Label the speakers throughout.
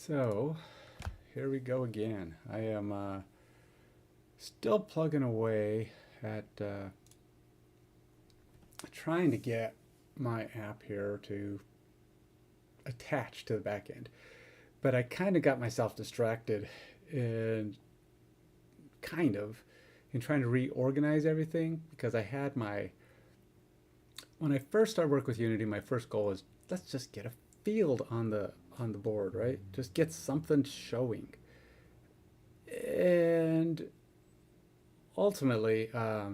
Speaker 1: So here we go again. I am still plugging away at trying to get my app here to attach to the back end. But I kind of got myself distracted in trying to reorganize everything because I had when I first started work with Unity, my first goal is let's just get a field on the board, right? Just get something showing. And ultimately, I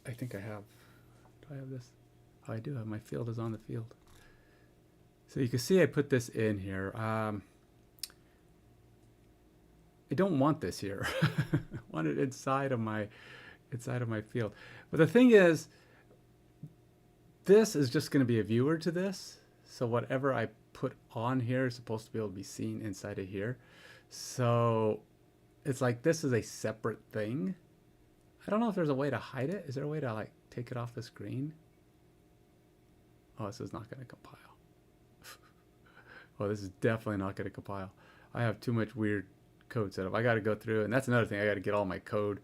Speaker 1: think I have. Do I have this? Oh, I do have. My field is on the field. So you can see I put this in here. I don't want this here. I want it inside of my field. But the thing is, this is just going to be a viewer to this. So whatever I put on here is supposed to be able to be seen inside of here. So it's like this is a separate thing. I don't know if there's a way to hide it. Is there a way to like take it off the screen? Oh, this is not going to compile. Oh, this is definitely not going to compile. I have too much weird code set up. I got to go through, and that's another thing. I got to get all my code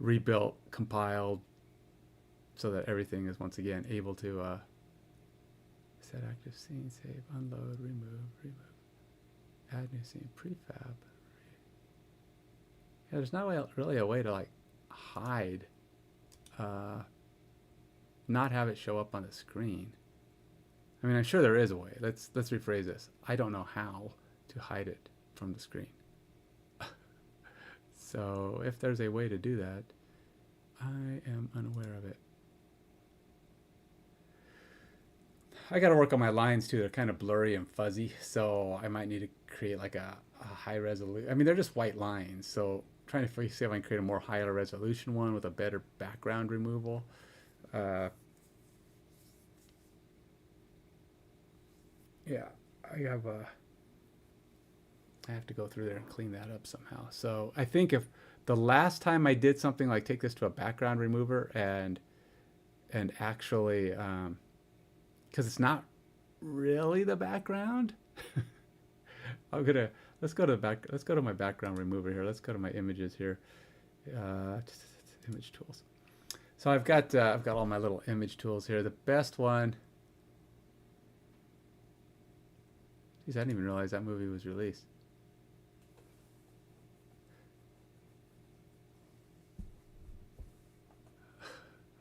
Speaker 1: rebuilt, compiled, so that everything is once again able to set active scene, save, unload, remove, add new scene, prefab. Yeah, there's not really a way to like hide, not have it show up on the screen. I mean, I'm sure there is a way. Let's rephrase this. I don't know how to hide it from the screen. So if there's a way to do that, I am unaware of it. I got to work on my lines too. They're kind of blurry and fuzzy, so I might need to create like a high resolution. I mean, they're just white lines, so trying to see if I can create a more higher resolution one with a better background removal. Yeah, I have to go through there and clean that up somehow. So I think if the last time I did something like take this to a background remover and actually, because it's not really the background. Let's go to my background remover here. Let's go to my images here. Image tools. So I've got all my little image tools here. The best one. Geez, I didn't even realize that movie was released.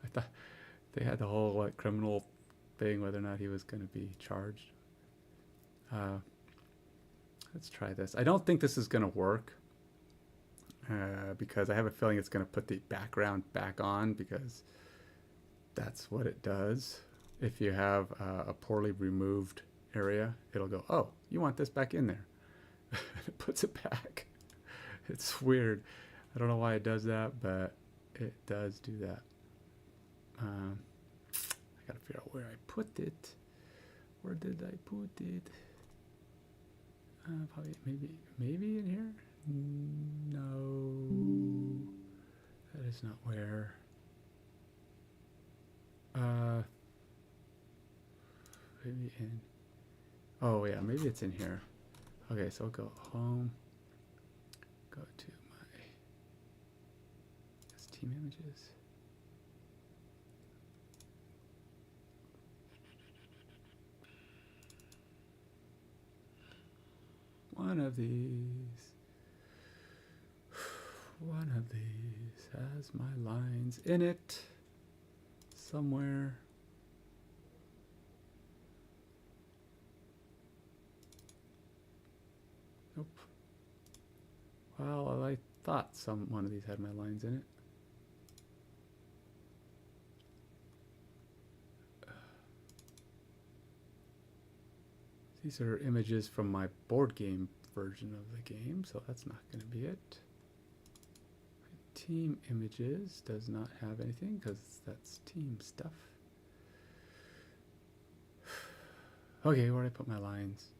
Speaker 1: I thought they had the whole criminal thing, whether or not he was going to be charged. Let's try this. I don't think this is going to work because I have a feeling it's going to put the background back on because that's what it does. If you have a poorly removed area, it'll go, oh, you want this back in there. It puts it back. It's weird. I don't know why it does that, but it does do that. I gotta figure out where I put it. Where did I put it? Probably maybe in here. No, that is not where. Maybe in. Oh yeah, maybe it's in here. Okay, so I'll go home. Go to my team images. One of these has my lines in it somewhere. Nope. Well, I thought one of these had my lines in it. These are images from my board game version of the game, so that's not going to be it. Team images does not have anything because that's team stuff. Okay, where did I put my lines?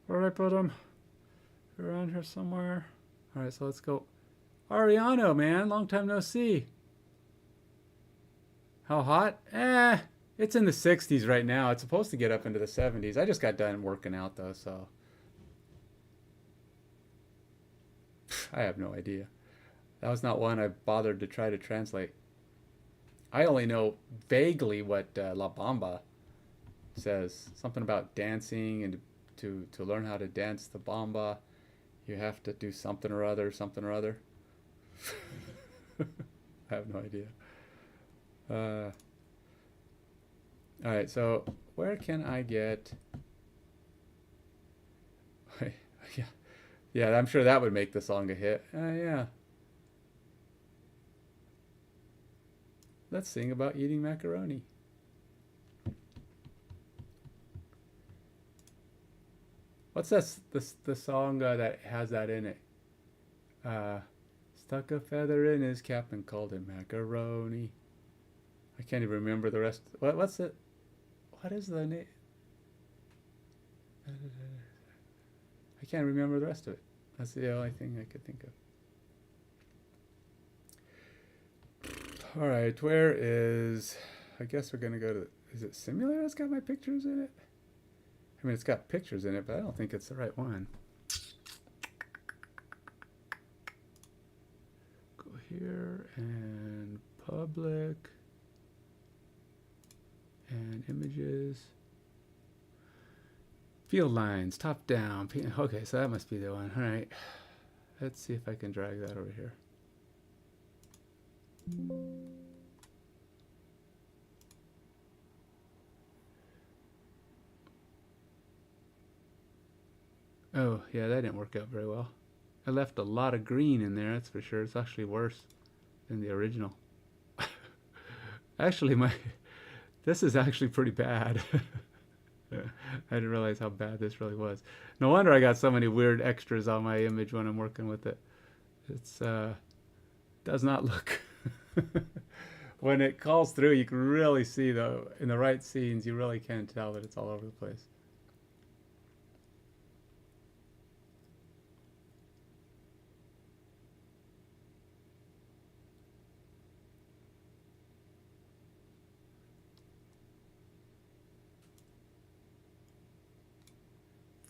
Speaker 1: Where did I put them? They're around here somewhere. All right, so let's go. Ariano, man, long time no see. How hot? It's in the 60s right now. It's supposed to get up into the 70s. I just got done working out though, so I have no idea. That was not one I bothered to try to translate. I only know vaguely what La Bamba says. Something about dancing, and to learn how to dance the bamba, you have to do something or other, something or other. I have no idea. All right, so where can I get? Yeah, yeah, I'm sure that would make the song a hit. Yeah. Let's sing about eating macaroni. What's this? The song that has that in it? Stuck a feather in his cap and called him macaroni. I can't even remember the rest. What's it? What is the name? I can't remember the rest of it. That's the only thing I could think of. All right, where is? I guess we're gonna go to. Is it simulator that's got my pictures in it? I mean, it's got pictures in it, but I don't think it's the right one. Go here and public and images. Field lines, top down. Okay, so that must be the one. All right. Let's see if I can drag that over here. Oh, yeah, that didn't work out very well. I left a lot of green in there, that's for sure. It's actually worse than the original. Actually, this is actually pretty bad. I didn't realize how bad this really was. No wonder I got so many weird extras on my image when I'm working with it. It's does not look. When it calls through, you can really see though in the right scenes, you really can tell that it's all over the place.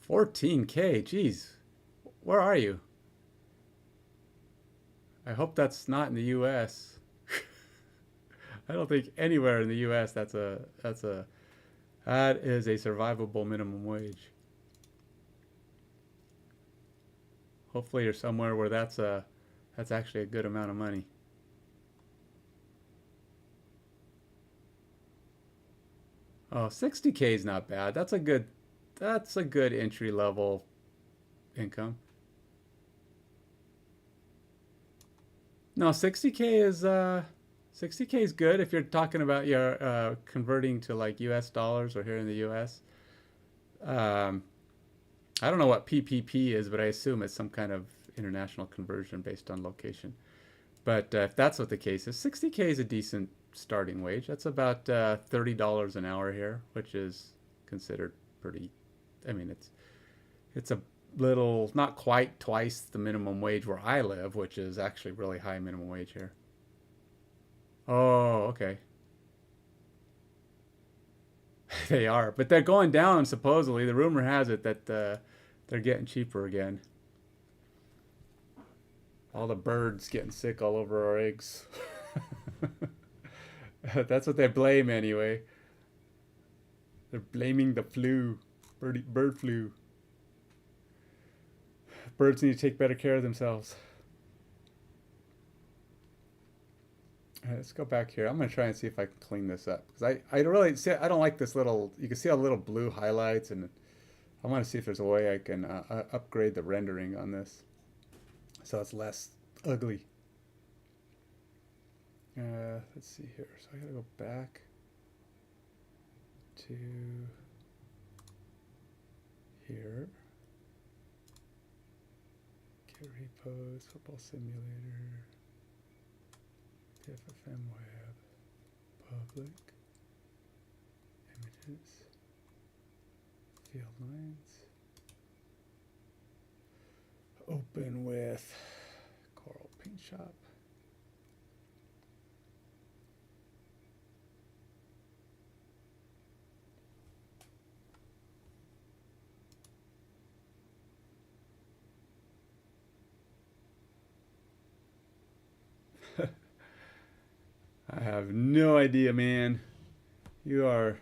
Speaker 1: $14K, geez, where are you? I hope that's not in the U.S. I don't think anywhere in the U.S. that is a survivable minimum wage. Hopefully you're somewhere where that's actually a good amount of money. Oh, 60K is not bad. That's a good entry level income. No, 60K is good if you're talking about your converting to like US dollars or here in the US. I don't know what PPP is, but I assume it's some kind of international conversion based on location. But if that's what the case is, 60K is a decent starting wage. That's about $30 an hour here, which is considered pretty. I mean, it's a little, not quite twice the minimum wage where I live, which is actually really high minimum wage here. Oh, okay. They are, but they're going down supposedly. The rumor has it that they're getting cheaper again. All the birds getting sick all over our eggs. That's what they blame anyway. They're blaming the flu, bird flu. Birds need to take better care of themselves. All right, let's go back here. I'm gonna try and see if I can clean this up because I really see, I don't like this little. You can see all the little blue highlights, and I want to see if there's a way I can upgrade the rendering on this so it's less ugly. Let's see here. So I gotta go back to here. Get repos, football simulator, FFM web, public, images, field lines, open with Coral Paint Shop. I have no idea, man. You are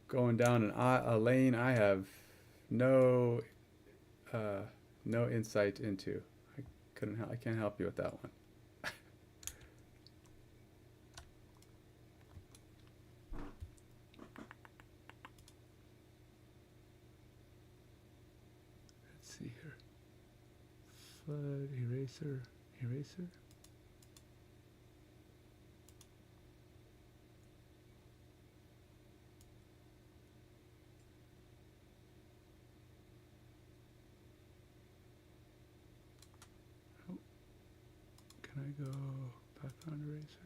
Speaker 1: going down a lane I have no no insight into. I can't help you with that one. Let's see here. Flood eraser. Oh, can I go background eraser?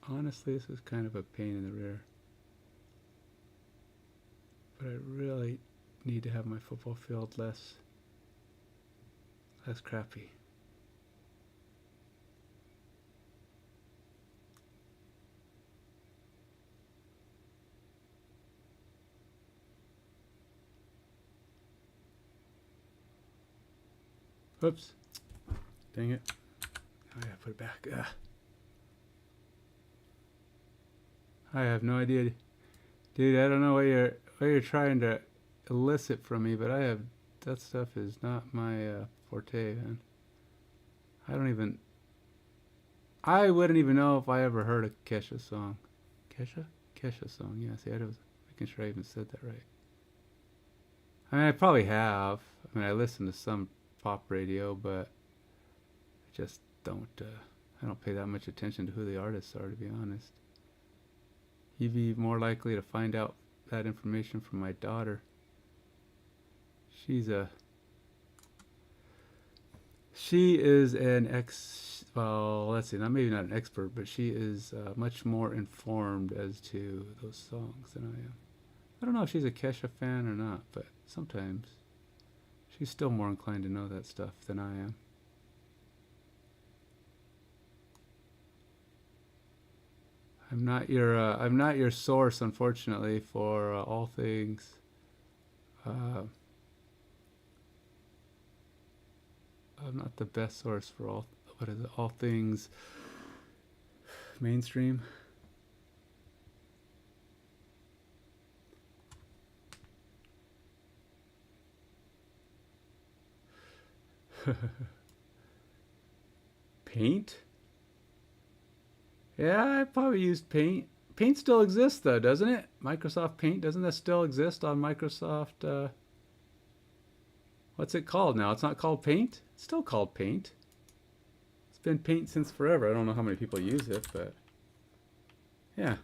Speaker 1: Honestly, this is kind of a pain in the rear. But I really need to have my football field less crappy. Oops. Dang it. I gotta put it back. Ugh. I have no idea. Dude, I don't know what you're trying to elicit from me, but that stuff is not my forte, man. I wouldn't even know if I ever heard a Kesha song. Kesha? Kesha song, yeah. See, I was making sure I even said that right. I mean, I probably have. I mean, I listen to some pop radio, but I just don't, I don't pay that much attention to who the artists are, to be honest. You'd be more likely to find out that information from my daughter. She is well, let's see, maybe not an expert, but she is much more informed as to those songs than I am. I don't know if she's a Kesha fan or not, but sometimes she's still more inclined to know that stuff than I am. I'm not your source, unfortunately, for all things. I'm not the best source for all things mainstream. Paint? Yeah, I probably used Paint. Paint still exists though, doesn't it? Microsoft Paint, doesn't that still exist on Microsoft? What's it called now? It's not called Paint? It's still called Paint. It's been Paint since forever. I don't know how many people use it, but yeah.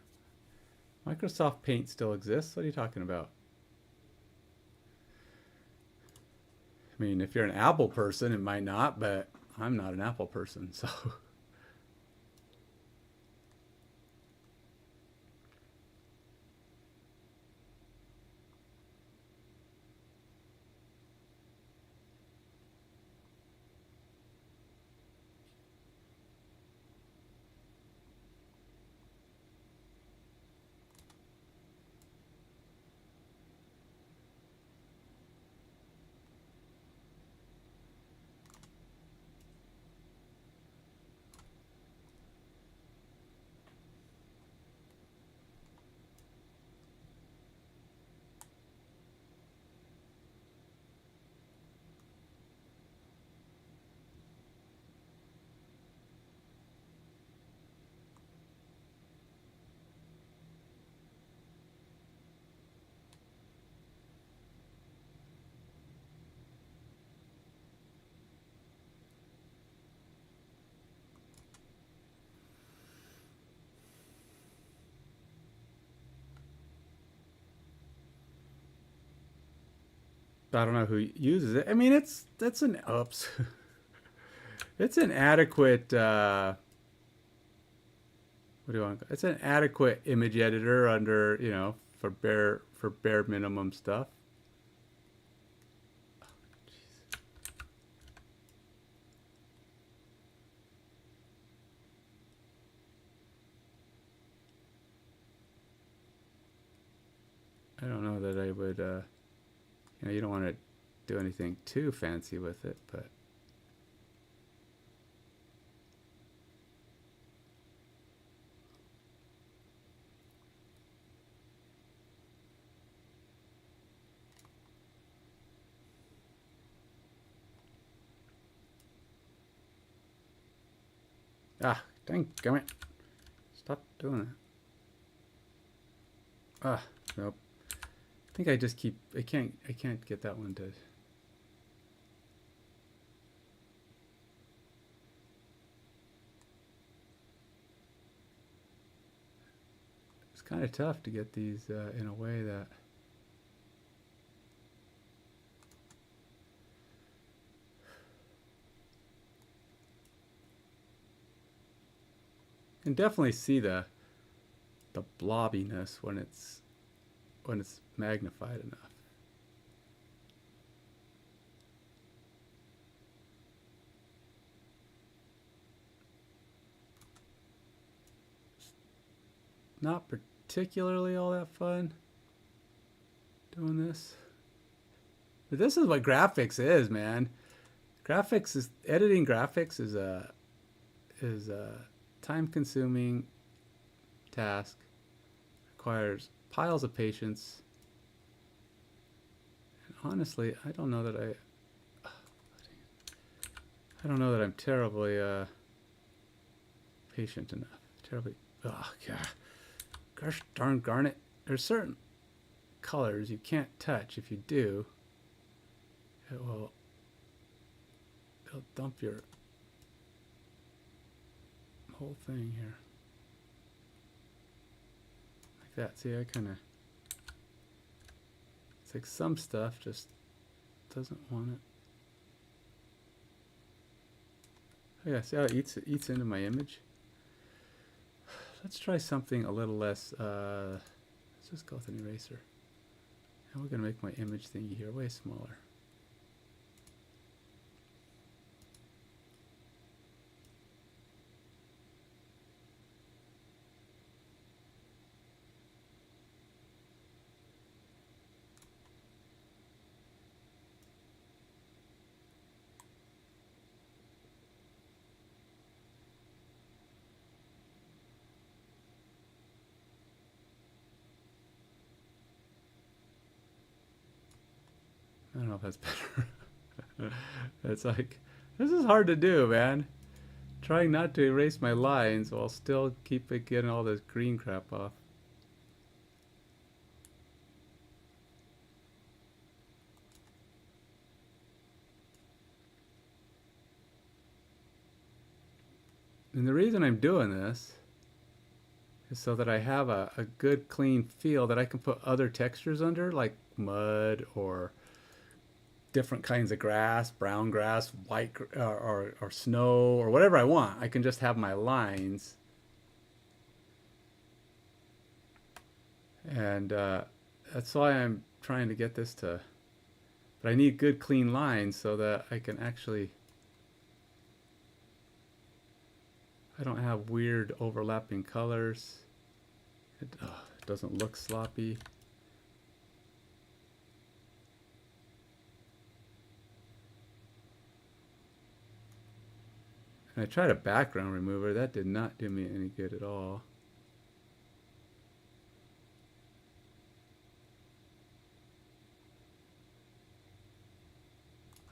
Speaker 1: Microsoft Paint still exists. What are you talking about? I mean, if you're an Apple person, it might not, but I'm not an Apple person, so... I don't know who uses it. I mean, that's an oops. It's an adequate. What do you want? It's an adequate image editor under for bare minimum stuff. I don't know that I would. You don't want to do anything too fancy with it, but. Ah, dang, come Stop doing that. Ah, nope. I think I just keep. I can't get that one to. It's kind of tough to get these in a way that. You can definitely see the blobbiness when it's magnified enough. Not particularly all that fun doing this. But this is what graphics is, man. Editing graphics is a time-consuming task. Requires piles of patience. And honestly, I don't know that I'm terribly patient enough. Terribly. Oh god. Gosh darn garnet. There's certain colors you can't touch. If you do, it'll dump your whole thing here. Like that. See, I kind of. It's like some stuff just doesn't want it. Oh yeah, see how it eats into my image? Let's try something a little less, let's just go with an eraser. And we're going to make my image thingy here way smaller. I don't know if that's better. It's like, this is hard to do, man. Trying not to erase my lines while still getting all this green crap off. And the reason I'm doing this is so that I have a good clean feel that I can put other textures under, like mud or different kinds of grass, brown grass, white or snow or whatever I want. I can just have my lines, and that's why I'm trying to get this to. But I need good clean lines so that I can actually. I don't have weird overlapping colors. It doesn't look sloppy. And I tried a background remover. That did not do me any good at all.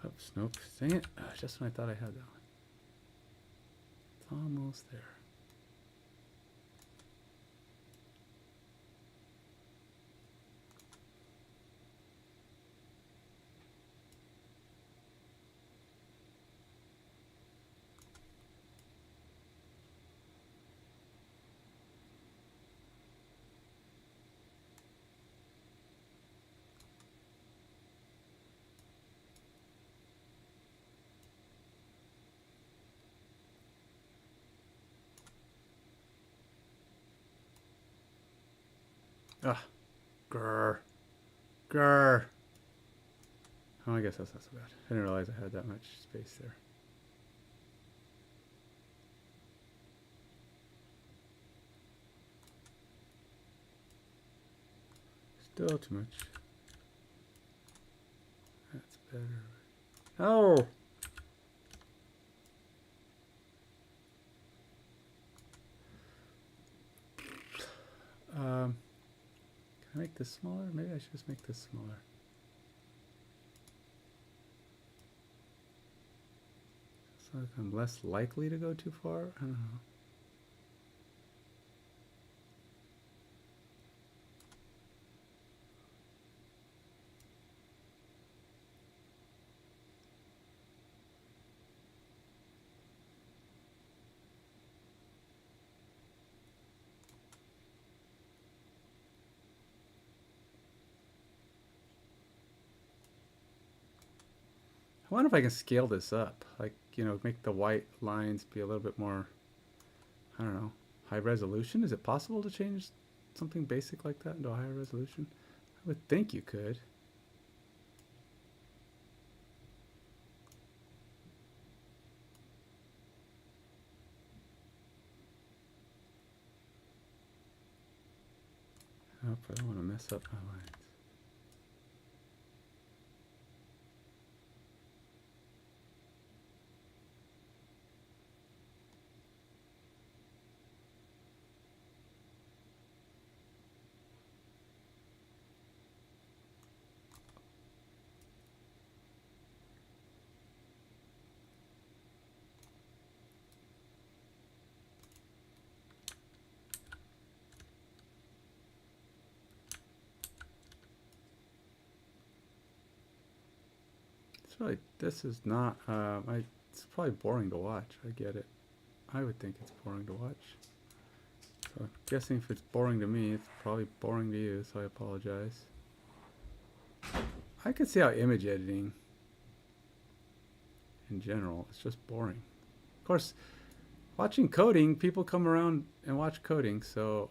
Speaker 1: Oops, nope. Dang it. Just when I thought I had that one. It's almost there. Ugh. Grr. Grr. Oh, I guess that's not so bad. I didn't realize I had that much space there. Still too much. That's better. Oh! Can I make this smaller? Maybe I should just make this smaller. So I'm less likely to go too far? I don't know. I wonder if I can scale this up. Like, you know, make the white lines be a little bit more, I don't know, high resolution. Is it possible to change something basic like that into a higher resolution? I would think you could. Oh, I don't want to mess up my lines. Really, this is not, it's probably boring to watch. I get it. I would think it's boring to watch. So I'm guessing if it's boring to me, it's probably boring to you, so I apologize. I could see how image editing, in general, is just boring. Of course, watching coding, people come around and watch coding, so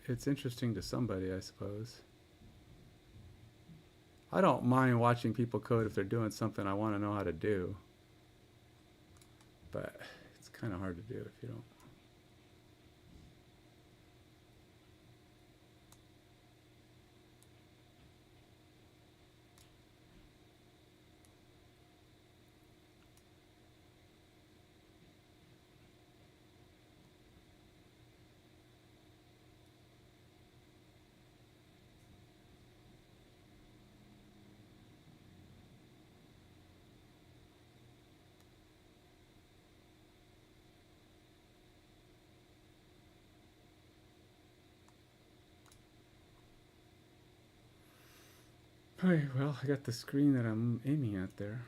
Speaker 1: it's interesting to somebody, I suppose. I don't mind watching people code if they're doing something I want to know how to do. But it's kind of hard to do if you don't. Alright, well, I got the screen that I'm aiming at there.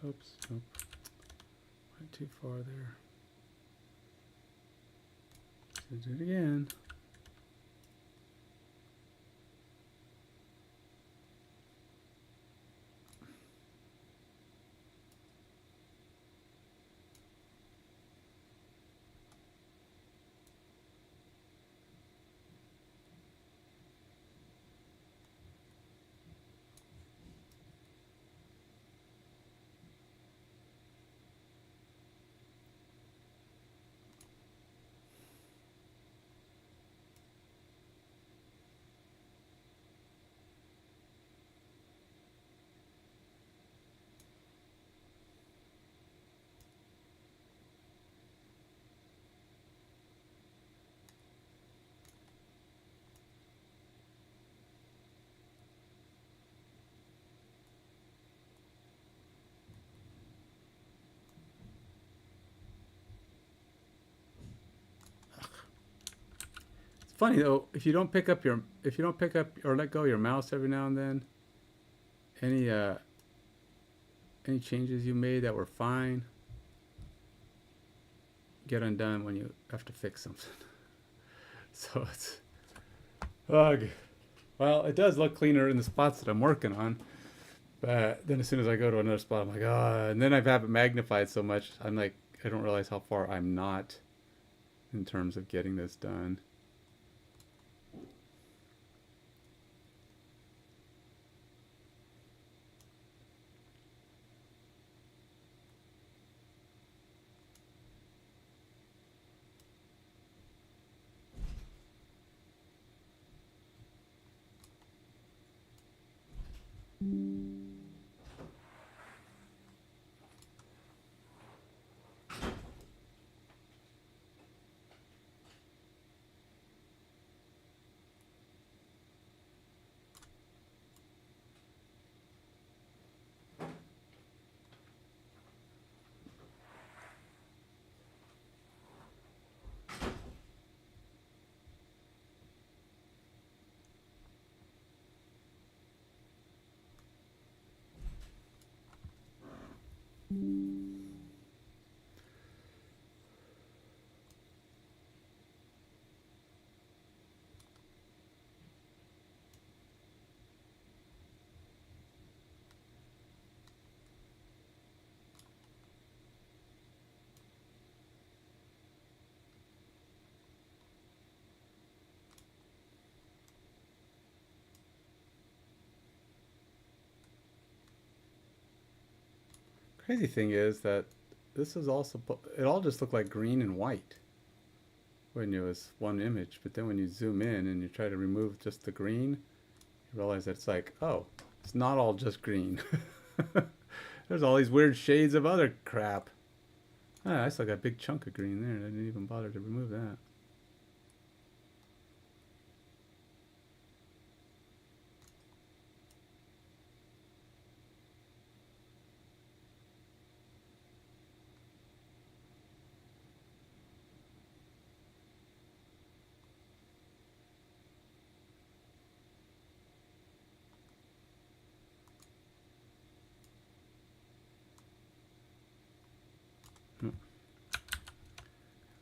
Speaker 1: Oops, nope. Went too far there. Let's do it again. funny though, if you don't pick up or let go of your mouse every now and then, any changes you made that were fine get undone when you have to fix something. So it's ugh. Well, it does look cleaner in the spots that I'm working on, but then as soon as I go to another spot, I'm like, oh, and then I have it magnified so much, I'm like, I don't realize how far I'm not in terms of getting this done. Crazy thing is that this is also, it all just looked like green and white when it was one image, but then when you zoom in and you try to remove just the green, you realize that it's like, oh, it's not all just green. There's all these weird shades of other crap. Ah, I still got a big chunk of green there. I didn't even bother to remove that.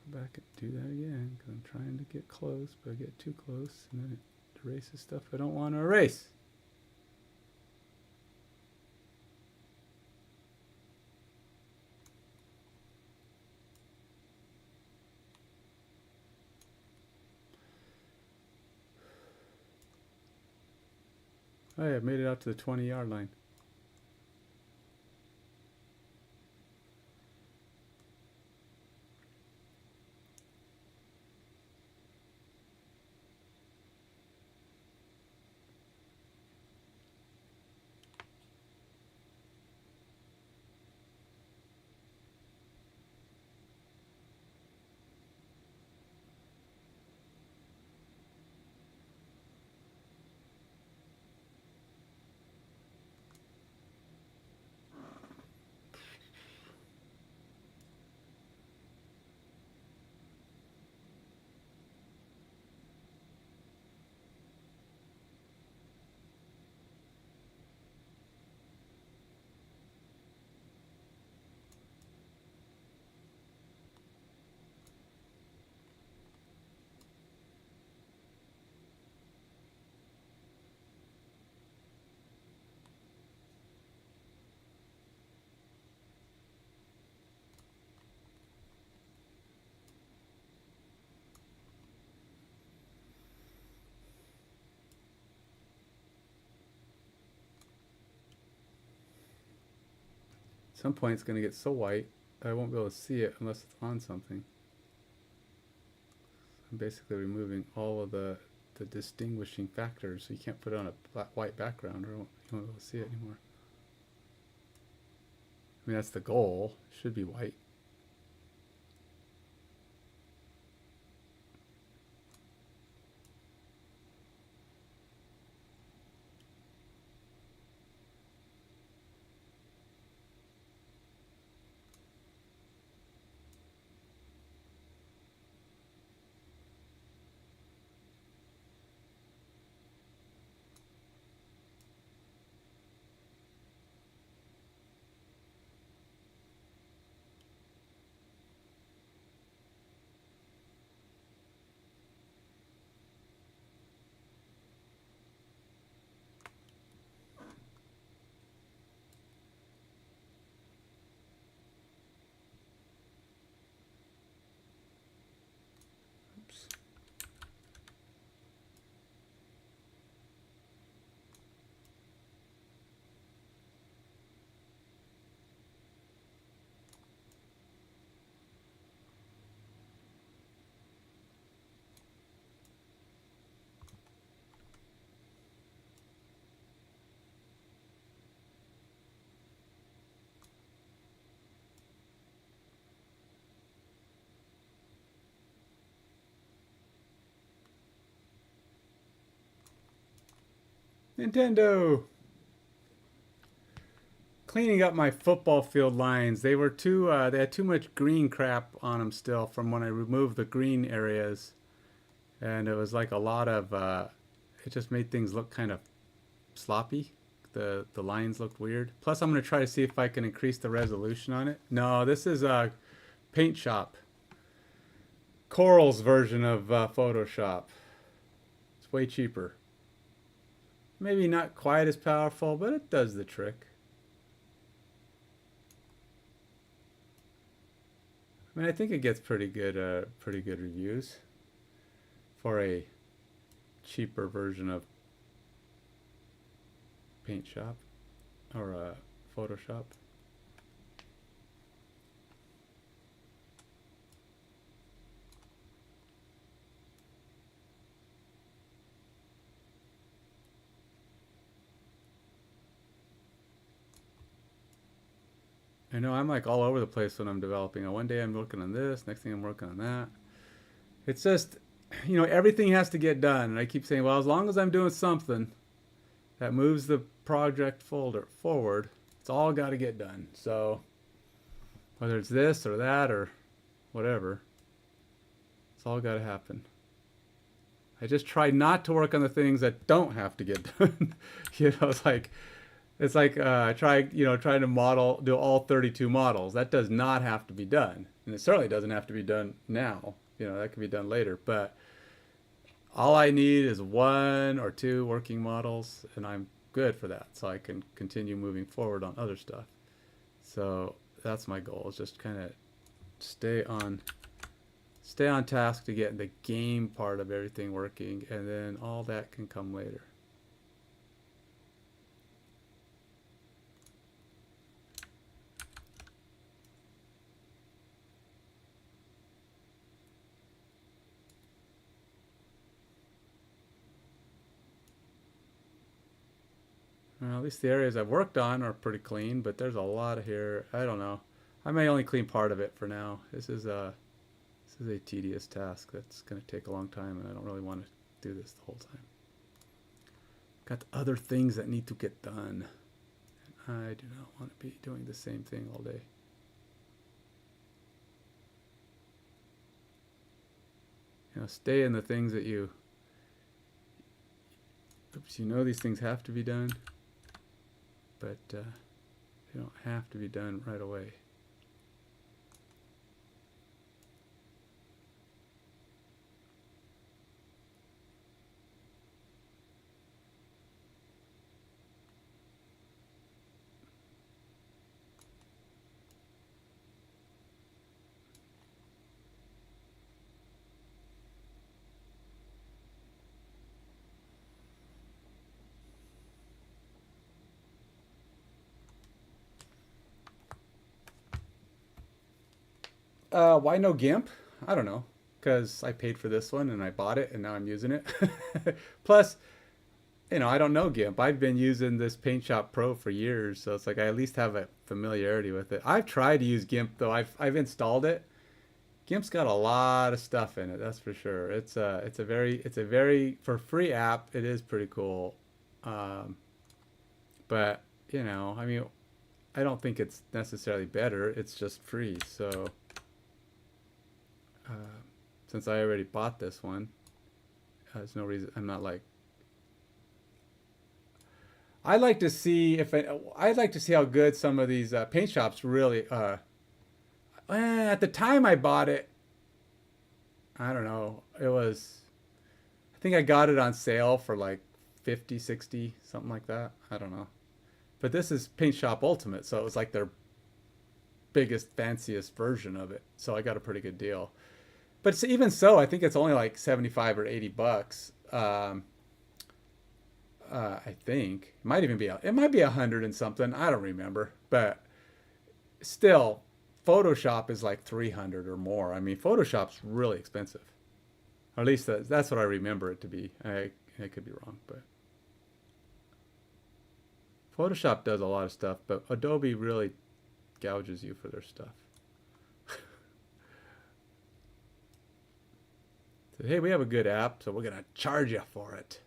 Speaker 1: Back and do that again because I'm trying to get close, but I get too close and then it erases stuff I don't want to erase. Oh yeah, I made it out to the 20-yard line. At some point it's going to get so white I won't be able to see it unless it's on something. I'm basically removing all of the distinguishing factors, so you can't put it on a white background or you won't be able to see it anymore. I mean, that's the goal. It should be white. Nintendo! Cleaning up my football field lines. They were too, they had too much green crap on them still from when I removed the green areas. And it was like a lot of, it just made things look kind of sloppy. The lines looked weird. Plus, I'm going to try to see if I can increase the resolution on it. No, this is Paint Shop. Coral's version of Photoshop. It's way cheaper. Maybe not quite as powerful, but it does the trick. I mean, I think it gets pretty good reviews for a cheaper version of Paint Shop or Photoshop. I know I'm like all over the place when I'm developing. One day I'm working on this, next thing I'm working on that. It's just, you know, everything has to get done. And I keep saying, well, as long as I'm doing something that moves the project folder forward, it's all got to get done. So whether it's this or that or whatever, it's all got to happen. I just try not to work on the things that don't have to get done. You know, it's like trying to do all 32 models. That does not have to be done, and it certainly doesn't have to be done now. You know, that can be done later. But all I need is 1 or 2 working models, and I'm good for that. So I can continue moving forward on other stuff. So that's my goal, is just kind of stay on task to get the game part of everything working, and then all that can come later. Well, at least the areas I've worked on are pretty clean, but there's a lot of here. I don't know. I may only clean part of it for now. This is a tedious task that's going to take a long time, and I don't really want to do this the whole time. Got other things that need to get done. And I do not want to be doing the same thing all day. You know, stay in the things that you know these things have to be done, but they don't have to be done right away. Why no GIMP? I don't know. Because I paid for this one and I bought it and now I'm using it. Plus, you know, I don't know GIMP. I've been using this Paint Shop Pro for years, so it's like I at least have a familiarity with it. I've tried to use GIMP though. I've installed it. GIMP's got a lot of stuff in it, that's for sure. It's a very for free app. It is pretty cool, but you know, I mean, I don't think it's necessarily better. It's just free, so. Since I already bought this one, there's no reason. I'm not like. I'd like to see I'd like to see how good some of these paint shops really. At the time I bought it, I don't know. It was. I think I got it on sale for like 50, 60, something like that. I don't know. But this is Paint Shop Ultimate, so it was like their biggest, fanciest version of it. So I got a pretty good deal. But even so, I think it's only like 75 or 80 bucks. I think it might even be it might be 100 and something. I don't remember, but still, Photoshop is like 300 or more. I mean, Photoshop's really expensive. Or at least that's what I remember it to be. I could be wrong, but Photoshop does a lot of stuff, but Adobe really gouges you for their stuff. So, hey, we have a good app, so we're going to charge you for it.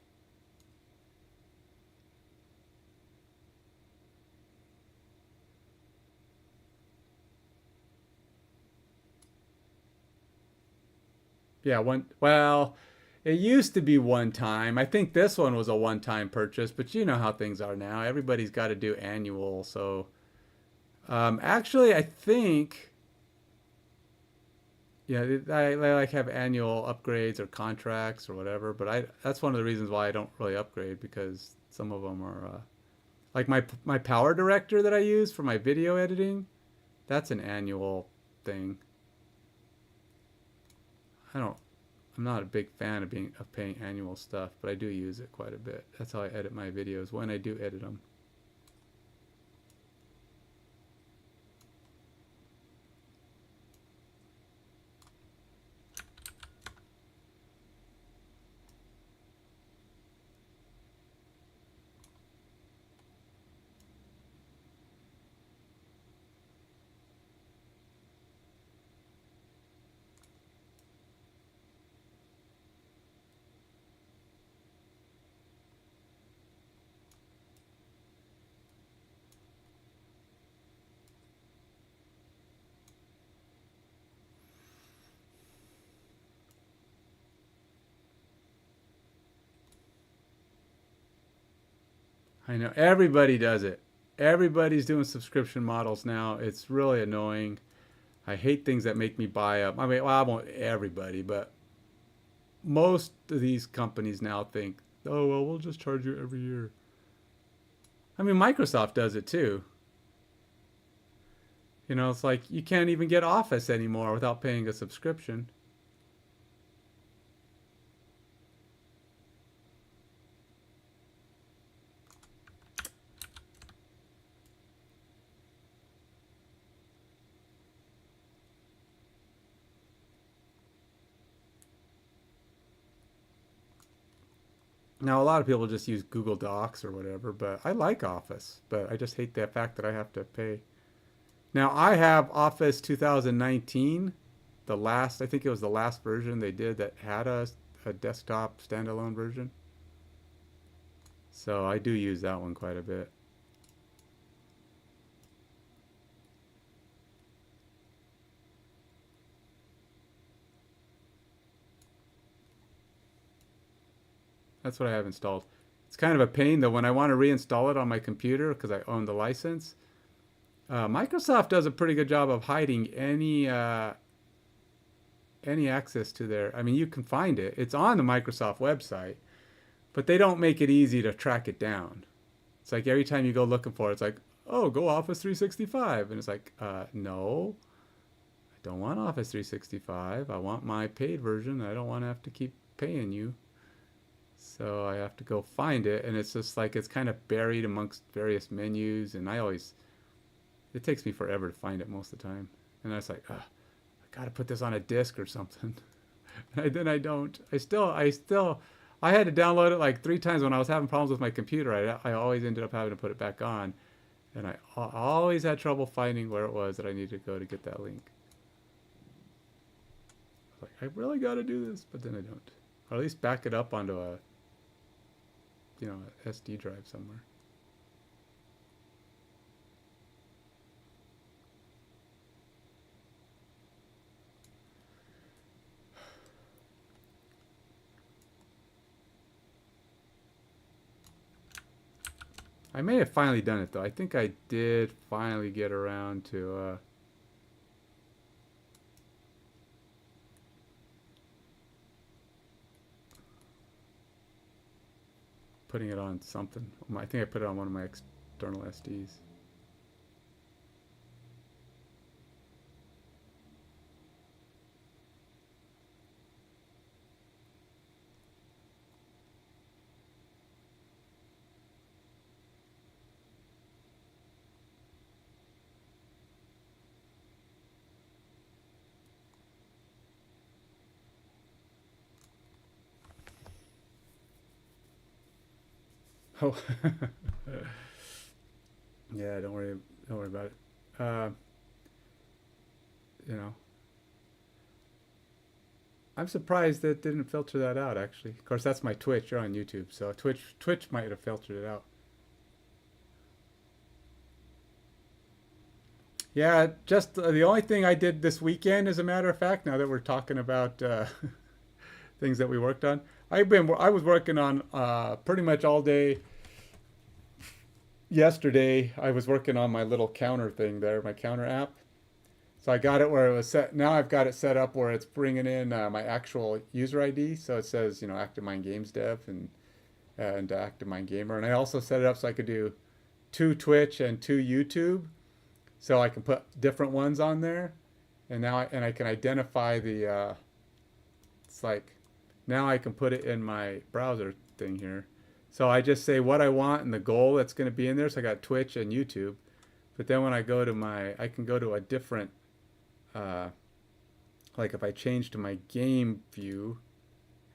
Speaker 1: Yeah, well, it used to be one time. I think this one was a one-time purchase, but you know how things are now. Everybody's got to do annual. So, actually, I think, yeah, I like have annual upgrades or contracts or whatever. But that's one of the reasons why I don't really upgrade, because some of them are like my Power Director that I use for my video editing. That's an annual thing. I don't I'm not a big fan of paying annual stuff, but I do use it quite a bit. That's how I edit my videos when I do edit them. I know everybody does it. Everybody's doing subscription models now. It's really annoying. I hate things that make me buy up. I mean, well, I won't everybody, but most of these companies now think, oh, well, we'll just charge you every year. I mean, Microsoft does it too. You know, it's like you can't even get Office anymore without paying a subscription. Now, a lot of people just use Google Docs or whatever, but I like Office, but I just hate the fact that I have to pay. Now, I have Office 2019, I think it was the last version they did that had a desktop standalone version. So I do use that one quite a bit. That's what I have installed. It's kind of a pain though when I want to reinstall it on my computer because I own the license. Microsoft does a pretty good job of hiding any access to their. I mean, you can find it. It's on the Microsoft website, but they don't make it easy to track it down. It's like every time you go looking for it, it's like, oh, go Office 365, and it's like, no, I don't want Office 365. I want my paid version. I don't want to have to keep paying you. So I have to go find it, and it's just like it's kind of buried amongst various menus, and it takes me forever to find it most of the time. And I was like, I gotta put this on a disc or something. And then I don't. I had to download it like 3 times when I was having problems with my computer. I always ended up having to put it back on, and I always had trouble finding where it was that I needed to go to get that link. I was like, I really got to do this, but then I don't. Or at least back it up onto a SD drive somewhere. I may have finally done it though. I think I did finally get around to putting it on something. I think I put it on one of my external SDs. Oh, yeah. Don't worry about it. Uh, you know, I'm surprised that it didn't filter that out. Actually, of course, that's my Twitch. You're on YouTube, so Twitch might have filtered it out. Yeah, just the only thing I did this weekend, as a matter of fact, now that we're talking about things that we worked on. I was working on pretty much all day yesterday. I was working on my little counter thing there, my counter app. So I got it where it was set. Now I've got it set up where it's bringing in my actual user ID. So it says, Active Mind Games Dev and Active Mind Gamer. And I also set it up so I could do 2 Twitch and 2 YouTube. So I can put different ones on there. And now I can identify the, it's like, now I can put it in my browser thing here. So I just say what I want and the goal that's going to be in there. So I got Twitch and YouTube. But then when I go to I can go to a different, like if I change to my game view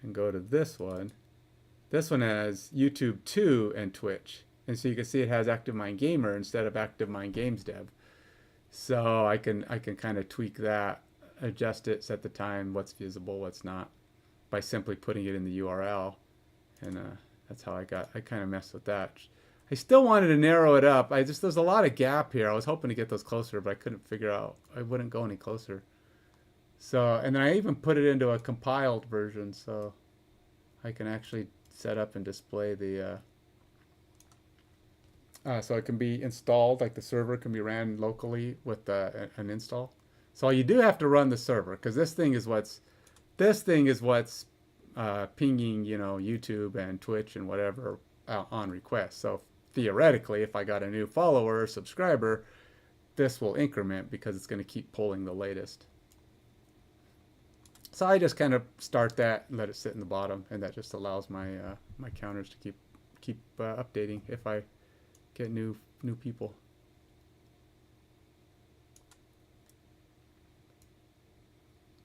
Speaker 1: and go to this one has YouTube 2 and Twitch. And so you can see it has Active Mind Gamer instead of Active Mind Games Dev. So I can kind of tweak that, adjust it, set the time, what's visible, what's not, by simply putting it in the URL. And that's how I kind of messed with that. I still wanted to narrow it up. There's a lot of gap here. I was hoping to get those closer, but I couldn't figure out, I wouldn't go any closer. So, and then I even put it into a compiled version, so I can actually set up and display the, so it can be installed, like the server can be ran locally with an install. So you do have to run the server, because this thing is what's pinging, YouTube and Twitch and whatever on request. So theoretically, if I got a new follower or subscriber, this will increment because it's going to keep pulling the latest. So I just kind of start that and let it sit in the bottom, and that just allows my my counters to keep updating if I get new people.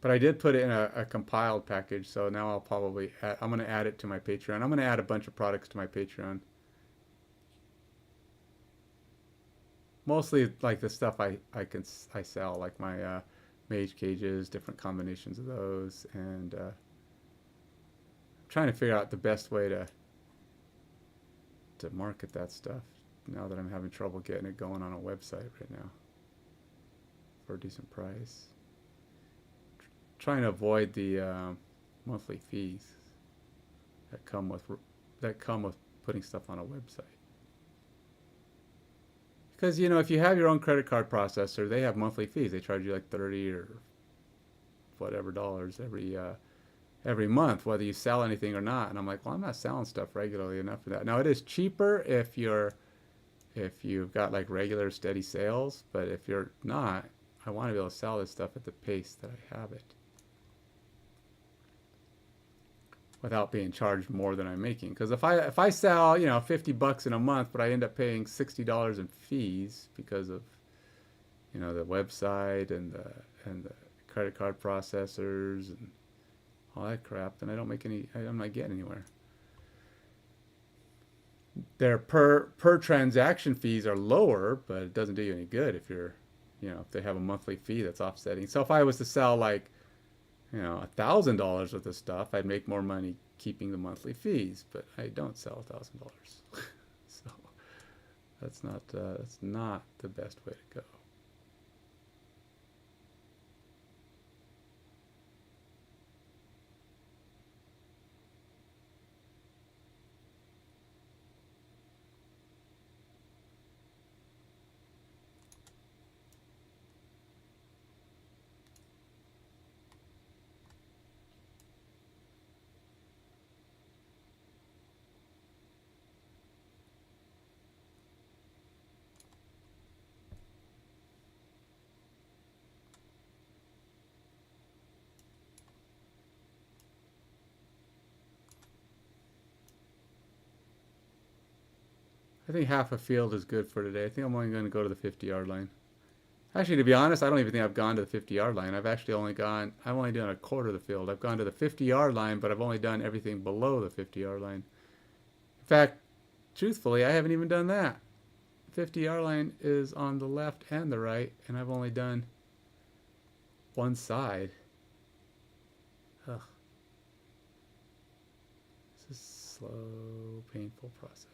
Speaker 1: But I did put it in a compiled package, so now I'll probably I'm going to add it to my Patreon. I'm going to add a bunch of products to my Patreon. Mostly like the stuff I sell, like my Mage Cages, different combinations of those, and trying to figure out the best way to market that stuff now that I'm having trouble getting it going on a website right now for a decent price. Trying to avoid the monthly fees that come with putting stuff on a website. Because, if you have your own credit card processor, they have monthly fees. They charge you like $30 or whatever dollars every month, whether you sell anything or not. And I'm like, well, I'm not selling stuff regularly enough for that. Now, it is cheaper if you've got like regular steady sales, but if you're not, I want to be able to sell this stuff at the pace that I have it, without being charged more than I'm making. Because if I sell, $50 in a month, but I end up paying $60 in fees because of, the website and the credit card processors and all that crap, then I'm not getting anywhere. Their per transaction fees are lower, but it doesn't do you any good if you're, if they have a monthly fee that's offsetting. So if I was to sell like, $1,000 worth of stuff, I'd make more money keeping the monthly fees, but I don't sell $1,000. So that's not the best way to go. I think half a field is good for today. I think I'm only going to go to the 50-yard line. Actually, to be honest, I don't even think I've gone to the 50-yard line. I've only done a quarter of the field. I've gone to the 50-yard line, but I've only done everything below the 50-yard line. In fact, truthfully, I haven't even done that. 50-yard line is on the left and the right, and I've only done one side. Ugh. This is a slow, painful process.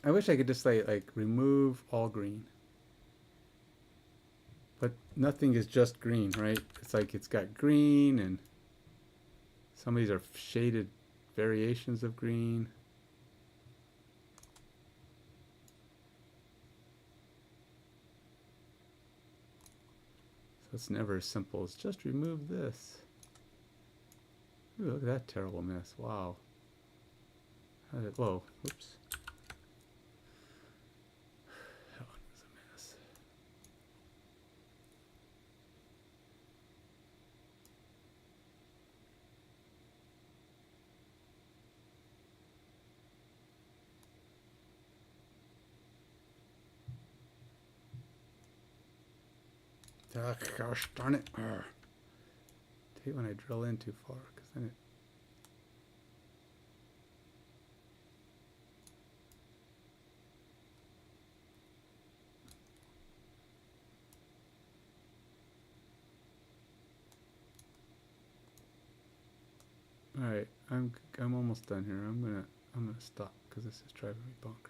Speaker 1: I wish I could just say like remove all green. But nothing is just green, right? It's like it's got green and some of these are shaded variations of green. So it's never as simple as just remove this. Ooh, look at that terrible mess. Wow. Whoa, whoops. That one was a mess. Gosh darn it. Arrgh. I hate when I drill in too far, because then it... Alright, I'm almost done here. I'm gonna stop because this is driving me bonkers.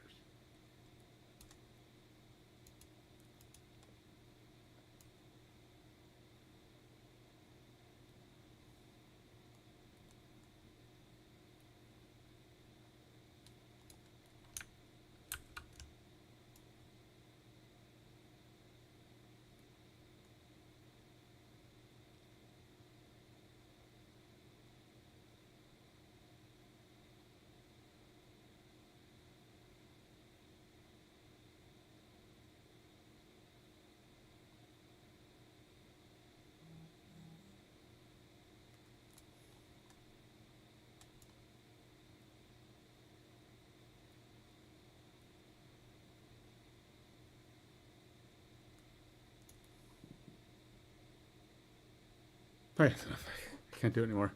Speaker 1: Alright, I can't do it anymore.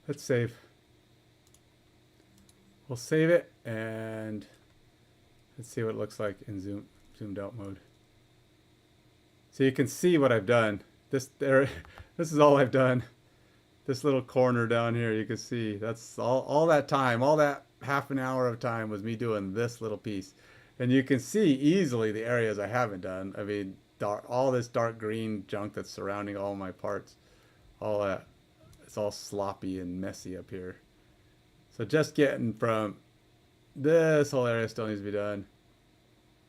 Speaker 1: Let's save. We'll save it and let's see what it looks like in zoomed out mode. So you can see what I've done. This is all I've done. This little corner down here, you can see that's all that time, all that half an hour of time was me doing this little piece. And you can see easily the areas I haven't done. I mean, all this dark green junk that's surrounding all my parts. All that, it's all sloppy and messy up here. So just getting from this whole area still needs to be done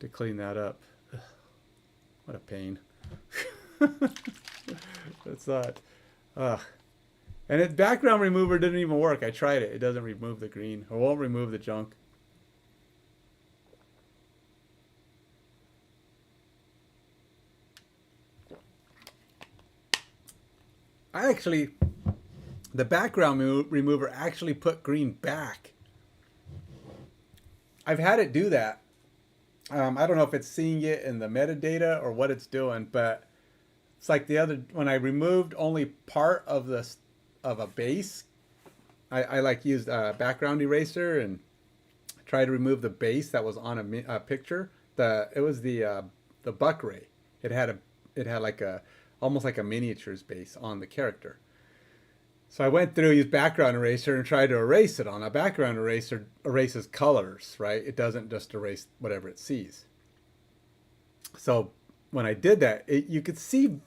Speaker 1: to clean that up. Ugh, what a pain. That's not. Ugh. And its background remover didn't even work. I tried it. It doesn't remove the green. Or won't remove the junk. The background remover actually put green back. I've had it do that. I don't know if it's seeing it in the metadata or what it's doing, but it's like when I removed only part of a base, I like used a background eraser and tried to remove the base that was on a picture. It was the buck ray. It had like almost like a miniatures base on the character. So I went through, used background eraser and tried to erase it. On a background eraser erases colors, right? It doesn't just erase whatever it sees. So when I did that, you could see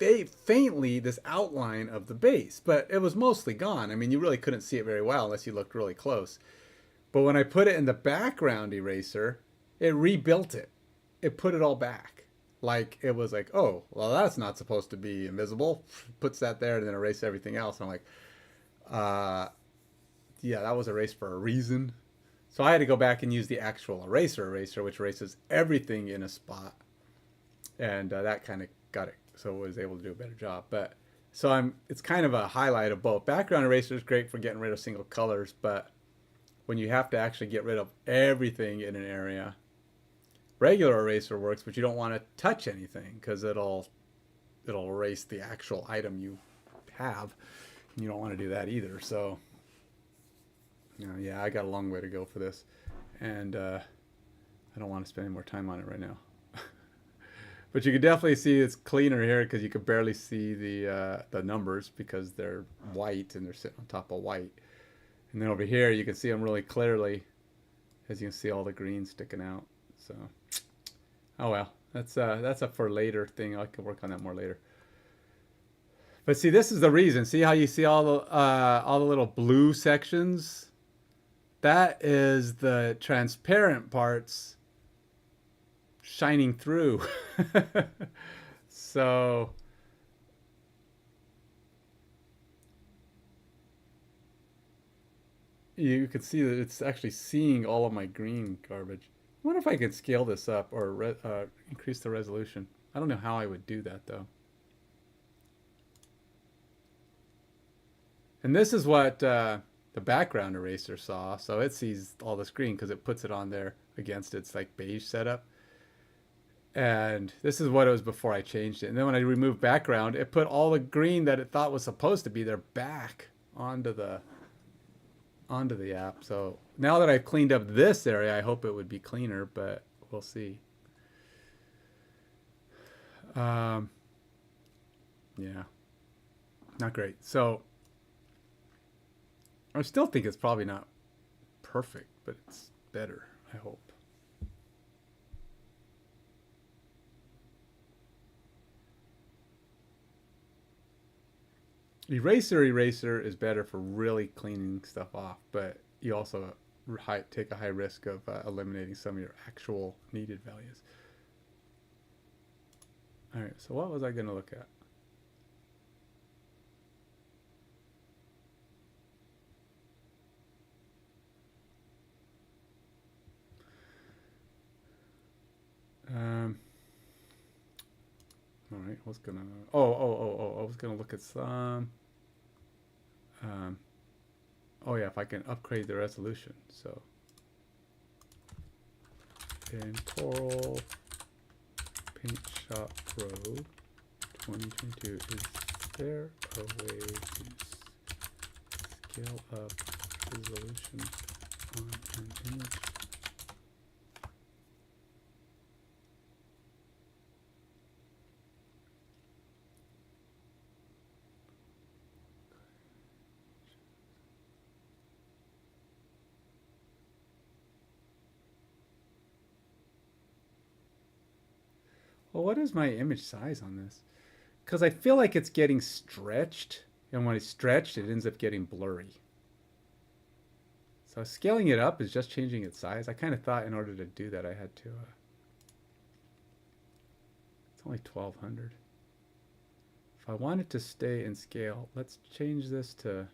Speaker 1: faintly this outline of the base, but it was mostly gone. I mean, you really couldn't see it very well unless you looked really close. But when I put it in the background eraser, it rebuilt it. It put it all back. Like, it was like, oh, well, that's not supposed to be invisible. Puts that there and then erases everything else. I'm like, yeah, that was erased for a reason. So I had to go back and use the actual eraser, which erases everything in a spot. And that kind of got it. So I was able to do a better job. But so it's kind of a highlight of both. Background eraser is great for getting rid of single colors, but when you have to actually get rid of everything in an area, regular eraser works, but you don't want to touch anything because it'll erase the actual item you have. And you don't want to do that either. So, yeah, I got a long way to go for this, and I don't want to spend any more time on it right now. But you can definitely see it's cleaner here because you can barely see the numbers because they're white and they're sitting on top of white. And then over here you can see them really clearly, as you can see all the green sticking out. So, oh well, that's a for later thing. I can work on that more later. But see, this is the reason. See how you see all the little blue sections? That is the transparent parts shining through. So you can see that it's actually seeing all of my green garbage. I wonder if I could scale this up or increase the resolution. I don't know how I would do that though. And this is what the background eraser saw. So it sees all this green because it puts it on there against its like beige setup. And this is what it was before I changed it. And then when I removed background, it put all the green that it thought was supposed to be there back onto the app. So now that I've cleaned up this area, I hope it would be cleaner, but we'll see. Yeah, not great. So I still think it's probably not perfect, but it's better, I hope. Eraser is better for really cleaning stuff off, but you also take a high risk of eliminating some of your actual needed values. All right, so what was I going to look at? All right, I was gonna. I was gonna look at some. Oh yeah, if I can upgrade the resolution. So in Coral Paint Shop Pro 2022, is there a way to scale up resolution on an image? Well, what is my image size on this? Because I feel like it's getting stretched, and when it's stretched, it ends up getting blurry. So scaling it up is just changing its size. I kind of thought in order to do that, I had to. It's only 1200. If I want it to stay in scale, let's change this to.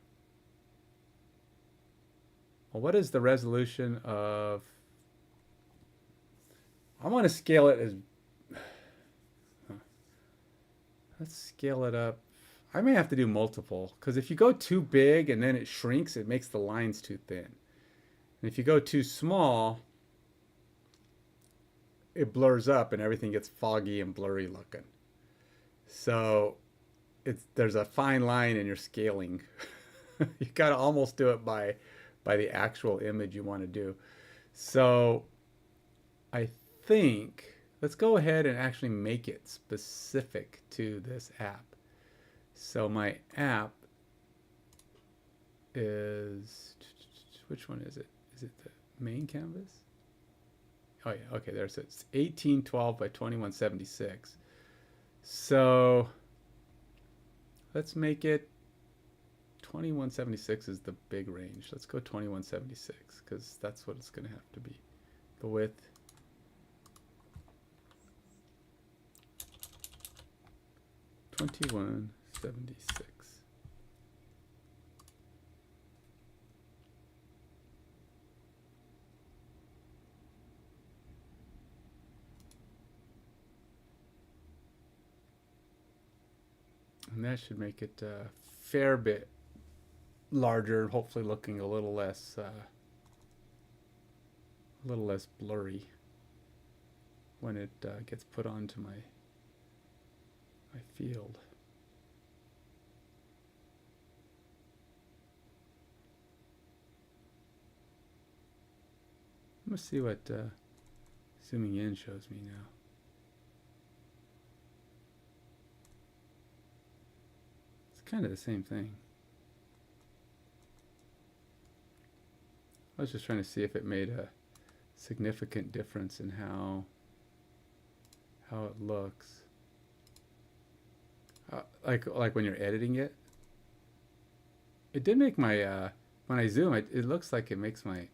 Speaker 1: Well, what is the resolution of? I want to scale it as. Let's scale it up. I may have to do multiple, because if you go too big and then it shrinks, it makes the lines too thin. And if you go too small, it blurs up and everything gets foggy and blurry looking. So there's a fine line in your scaling. You got to almost do it by the actual image you want to do. So I think let's go ahead and actually make it specific to this app. So my app is, which one is it? Is it the main canvas? Oh yeah, okay, there's it. It's 1812 by 2176. So let's make it 2176 is the big range. Let's go 2176 because that's what it's going to have to be. The width. $21.76. And that should make it a fair bit larger, hopefully looking a little less blurry when it gets put onto my field. Let's see what zooming in shows me now. It's kind of the same thing. I was just trying to see if it made a significant difference in how it looks. Like when you're editing it. It did make my when I zoom it looks like it makes my it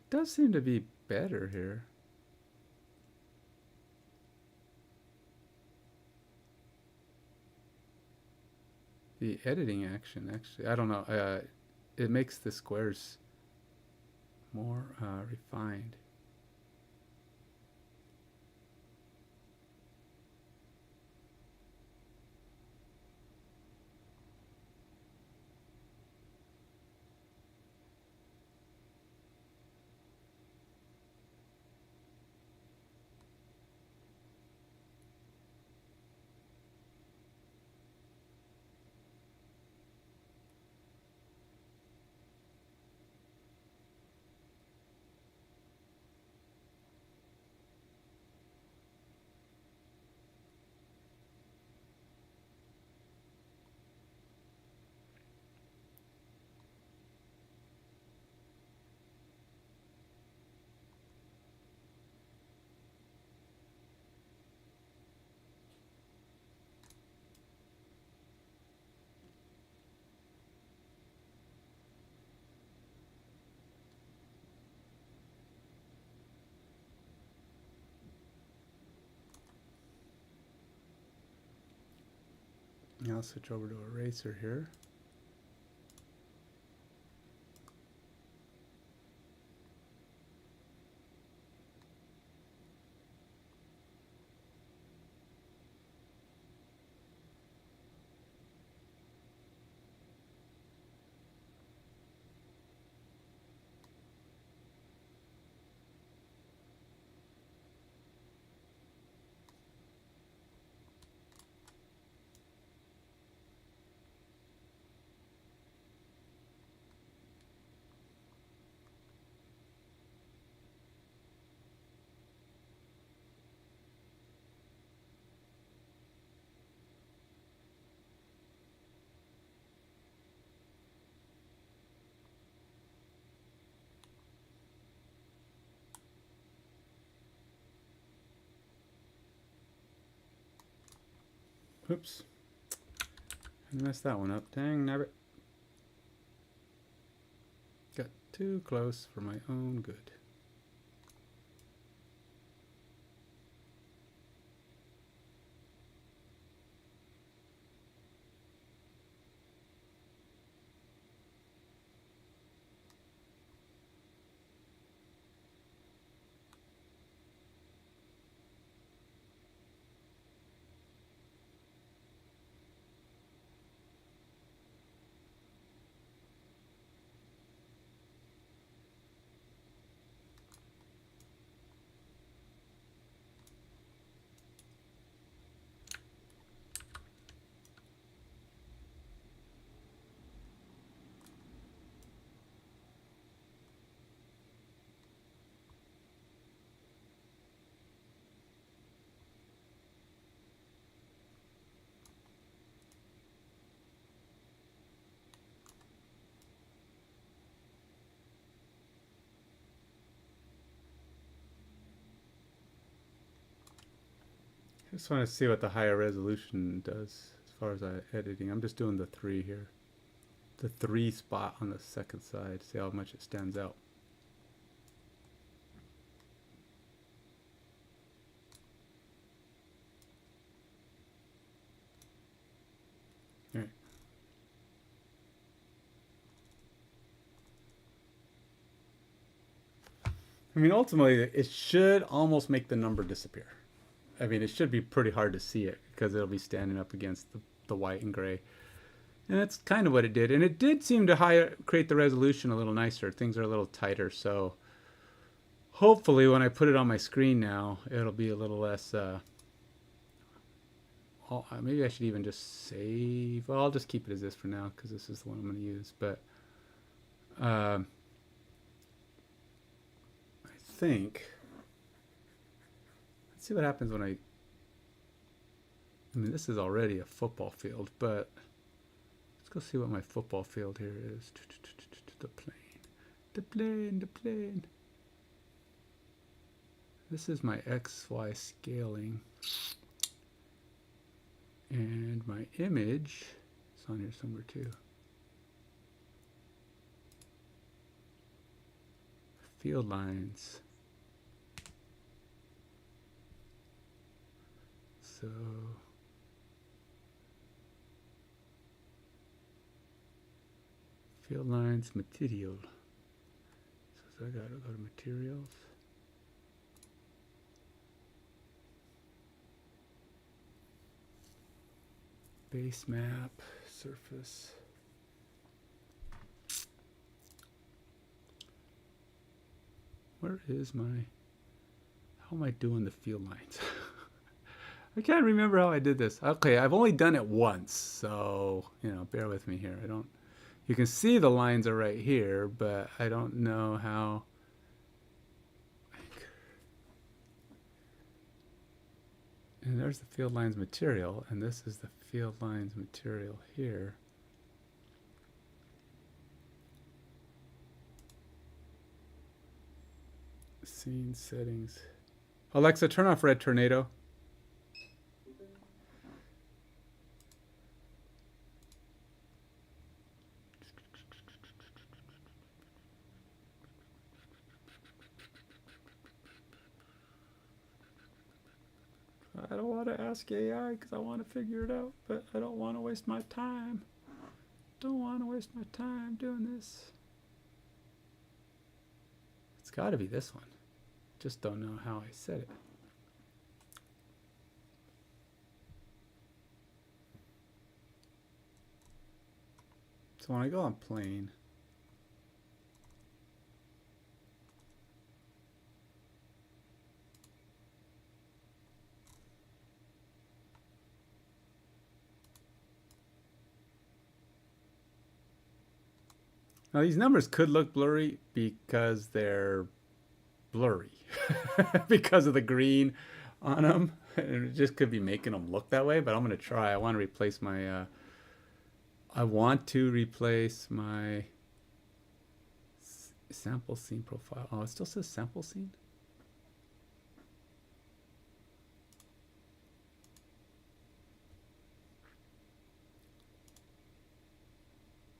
Speaker 1: does seem to be better here. The editing action, actually, I don't know. It makes the squares more refined. Now I'll switch over to eraser here. Oops. I messed that one up. Dang nabbit. Got too close for my own good. I just want to see what the higher resolution does as far as editing. I'm just doing the 3 here. The 3 spot on the second side. See how much it stands out. All right. I mean, ultimately, it should almost make the number disappear. I mean, it should be pretty hard to see it because it'll be standing up against the white and gray. And that's kind of what it did. And it did seem to create the resolution a little nicer. Things are a little tighter. So hopefully when I put it on my screen now, it'll be a little less... maybe I should even just save... Well, I'll just keep it as this for now because this is the one I'm going to use. But I think... Let's see what happens when I mean, this is already a football field, but Let's go see what my football field here is. The plane. The plane, the plane. This is my XY scaling. And my image is on here somewhere too. Field lines. So field lines, material. So I gotta go to materials. Base map, surface. Where is my, how am I doing the field lines? I can't remember how I did this. Okay, I've only done it once, so, you know, bear with me here. I don't, you can see the lines are right here, but I don't know how. And there's the field lines material, and this is the field lines material here. Scene settings. Alexa, turn off Red Tornado. I don't want to ask AI because I want to figure it out, but I don't want to waste my time. Don't want to waste my time doing this. It's got to be this one. Just don't know how I said it. So when I go on plane, now these numbers could look blurry because they're blurry because of the green on them. And it just could be making them look that way, but I'm going to try. I want to replace my sample scene profile. Oh, it still says sample scene?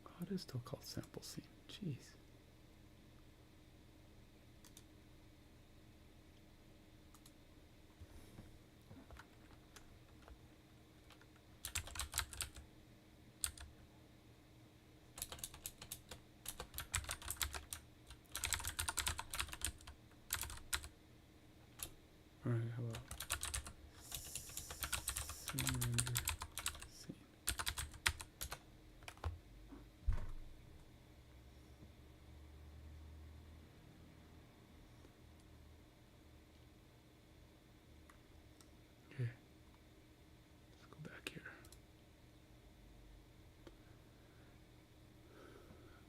Speaker 1: Oh, it is still called sample scene. Jeez. All right, how about render scene? Okay, let's go back here.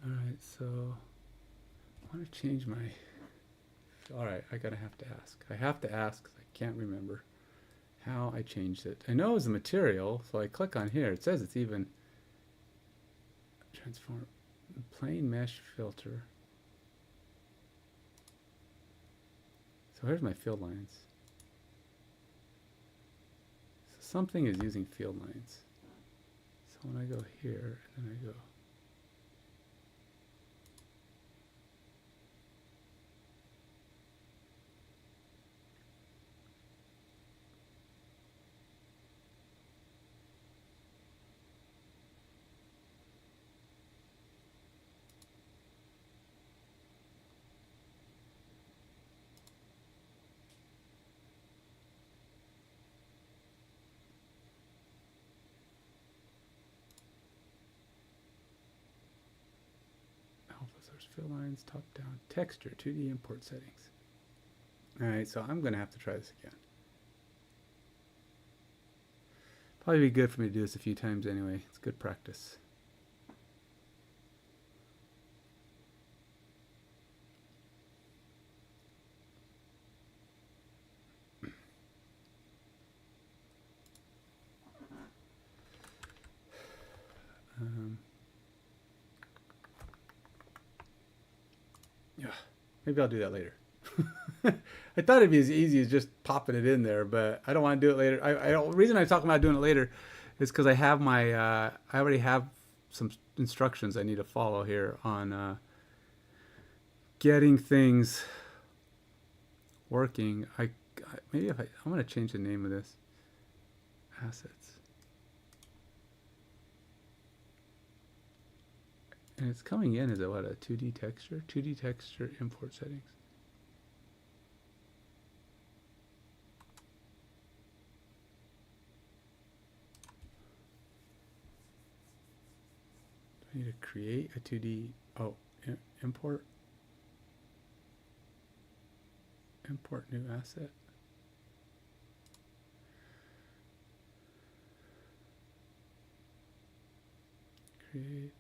Speaker 1: All right, so I want to change my. All right, I have to ask. I have to ask because I can't remember how I changed it. I know it was the material, so I click on here. It says it's even transform plain mesh filter. So here's my field lines. So something is using field lines. So when I go here and then I go. Fill lines, top down, texture, 2D import settings. All right, so I'm going to have to try this again. Probably be good for me to do this a few times anyway. It's good practice. Maybe I'll do that later. I thought it'd be as easy as just popping it in there, but I don't want to do it later. The reason I'm talking about doing it later is because I have my, I already have some instructions I need to follow here on getting things working. Maybe if I'm going to change the name of this. Assets. And it's coming in as a 2D texture? 2D texture import settings. I need to create a 2D, import new asset. Create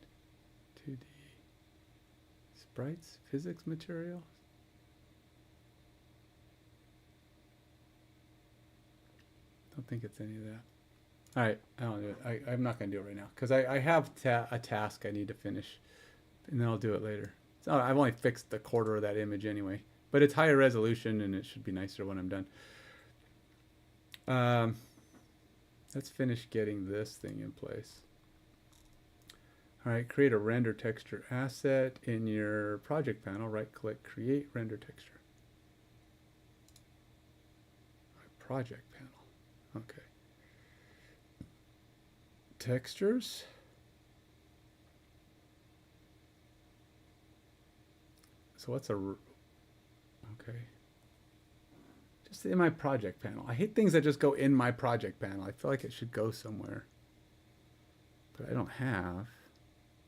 Speaker 1: 2D sprites, physics material. Don't think it's any of that. All right, I don't do it. I'm not going to do it right now because I have a task I need to finish, and then I'll do it later. So I've only fixed a quarter of that image anyway, but it's higher resolution and it should be nicer when I'm done. Let's finish getting this thing in place. All right, create a render texture asset in your project panel. Right-click, create render texture. Project panel. Okay. Textures. So what's okay. Just in my project panel. I hate things that just go in my project panel. I feel like it should go somewhere. But I don't have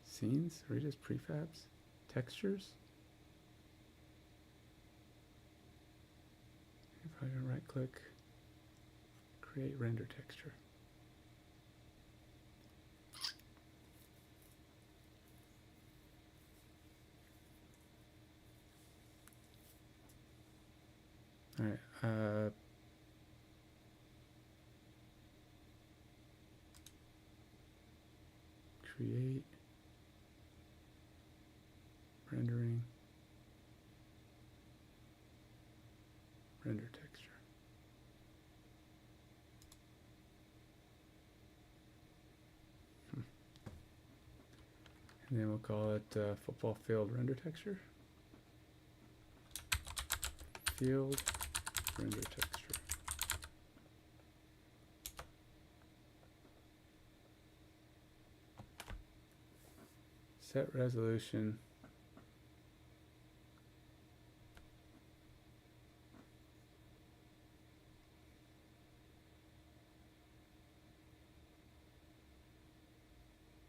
Speaker 1: scenes or just prefabs, textures. If I right click, create render texture. All right. Create rendering render texture. And then we'll call it football field render texture. Field render texture. Set resolution.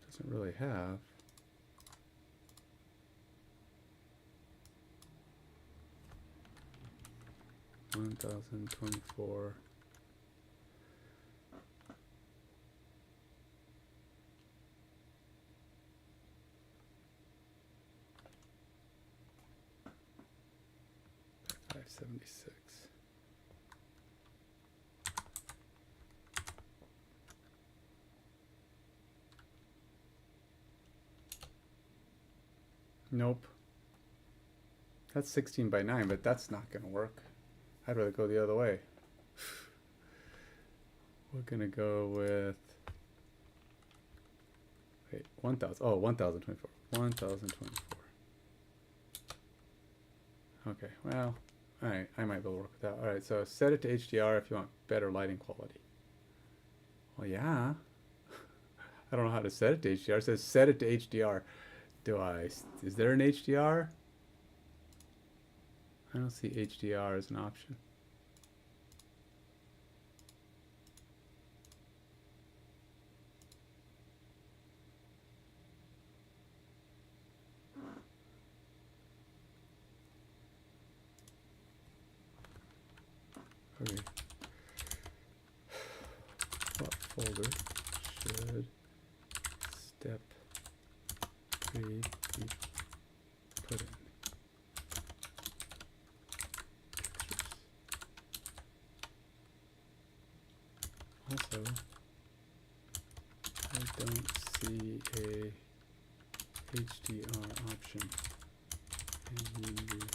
Speaker 1: Doesn't really have. $1,024. $576. Nope. That's 16 by 9, but that's not going to work. I'd rather go the other way. We're going to go with, wait, 1,000. Oh, 1,024. 1,024. Okay, well, all right, I might be able to work with that. All right, so set it to HDR if you want better lighting quality. Well, yeah. I don't know how to set it to HDR. It says set it to HDR. Is there an HDR? I don't see HDR as an option. Okay. What folder should step 3 be put in? Also, I don't see a HDR option in the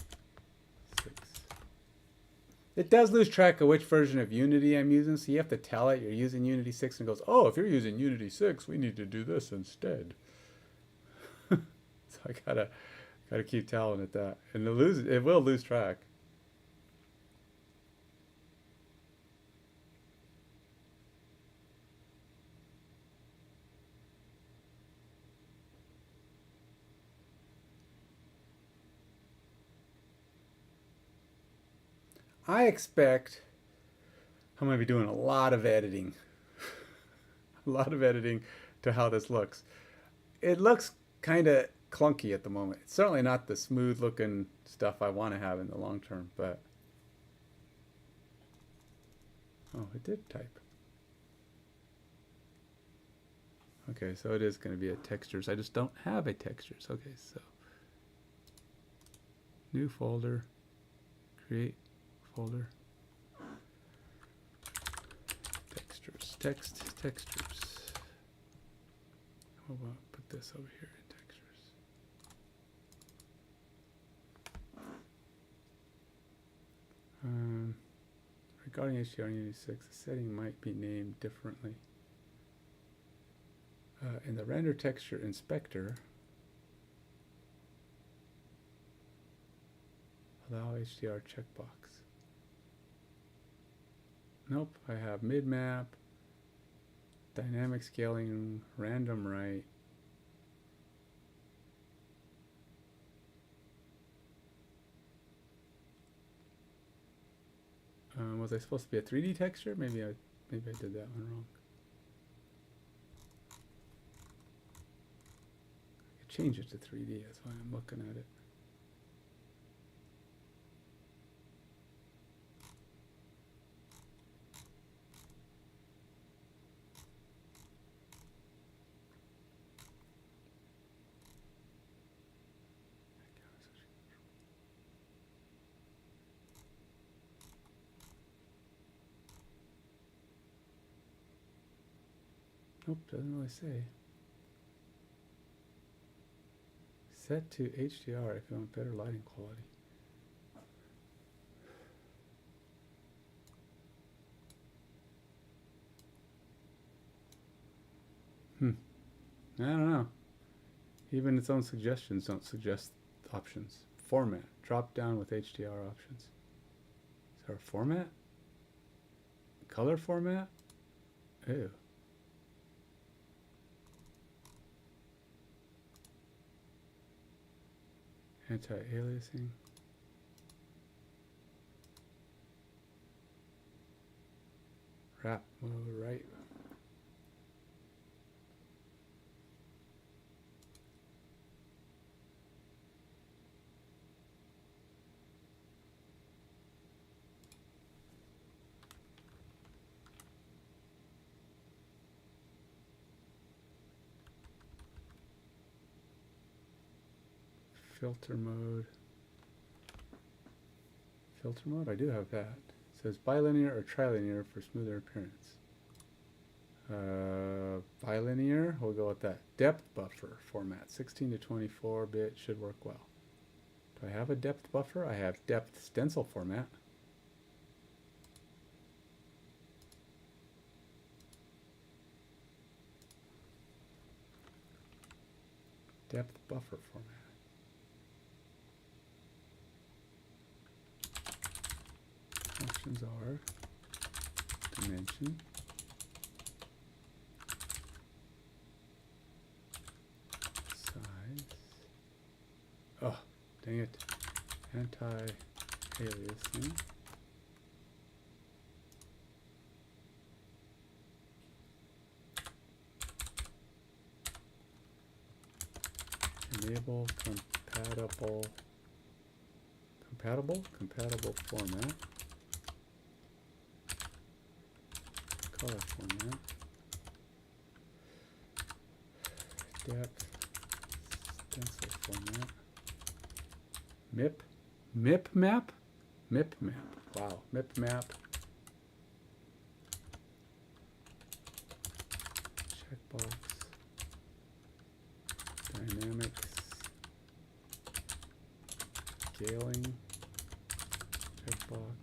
Speaker 1: It does lose track of which version of Unity I'm using, so you have to tell it you're using Unity 6 and it goes, oh, if you're using Unity 6, we need to do this instead. So I gotta keep telling it that. And it will lose track. I expect I'm going to be doing a lot of editing. A lot of editing to how this looks. It looks kind of clunky at the moment. It's certainly not the smooth looking stuff I want to have in the long term, but... Oh, it did type. Okay, so it is going to be a textures. I just don't have a textures. Okay, so... New folder. Create folder. Textures. Textures. How about put this over here in textures? Regarding HDR in Unity 6, the setting might be named differently. In the render texture inspector, allow HDR checkbox. Nope, I have mid map, dynamic scaling, random right. Was I supposed to be a 3D texture? Maybe I did that one wrong. I could change it to 3D. That's why I'm looking at it. Nope, doesn't really say. Set to HDR if you want better lighting quality. I don't know. Even its own suggestions don't suggest options. Format. Drop down with HDR options. Is there a format? Color format? Ew. Anti-aliasing. Wrap mode, right. Filter mode. Filter mode? I do have that. It says bilinear or trilinear for smoother appearance. Bilinear, we'll go with that. Depth buffer format, 16 to 24 bit should work well. Do I have a depth buffer? I have depth stencil format. Depth buffer format. Options are dimension, size, oh dang it, anti-aliasing, enable compatible format, color format, depth stencil format, MIP map, wow, MIP map, checkbox, dynamics, scaling, checkbox,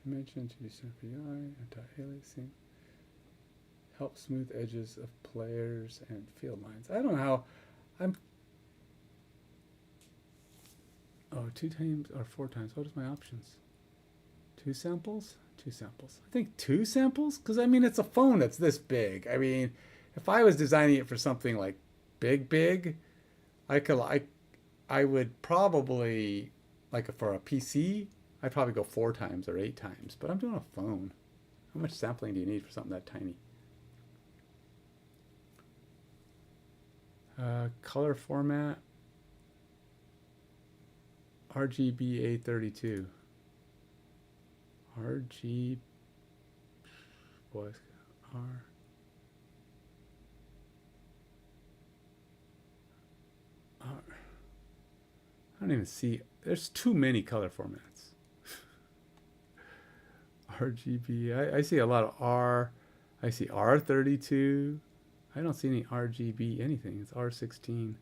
Speaker 1: Dimension to CPI, anti-aliasing. Help smooth edges of players and field lines. I don't know how I'm. Oh, 2 times or 4 times. What is my options? 2 samples? 2 samples. I think 2 samples? Because, I mean, it's a phone that's this big. I mean, if I was designing it for something like big, I would probably, like for a PC, I'd probably go 4 times or 8 times. But I'm doing a phone. How much sampling do you need for something that tiny? Color format. RGB A32. RG. Boys. R. R. I don't even see. There's too many color formats. RGB. I see a lot of R. I see R32. I don't see any RGB anything. It's R16.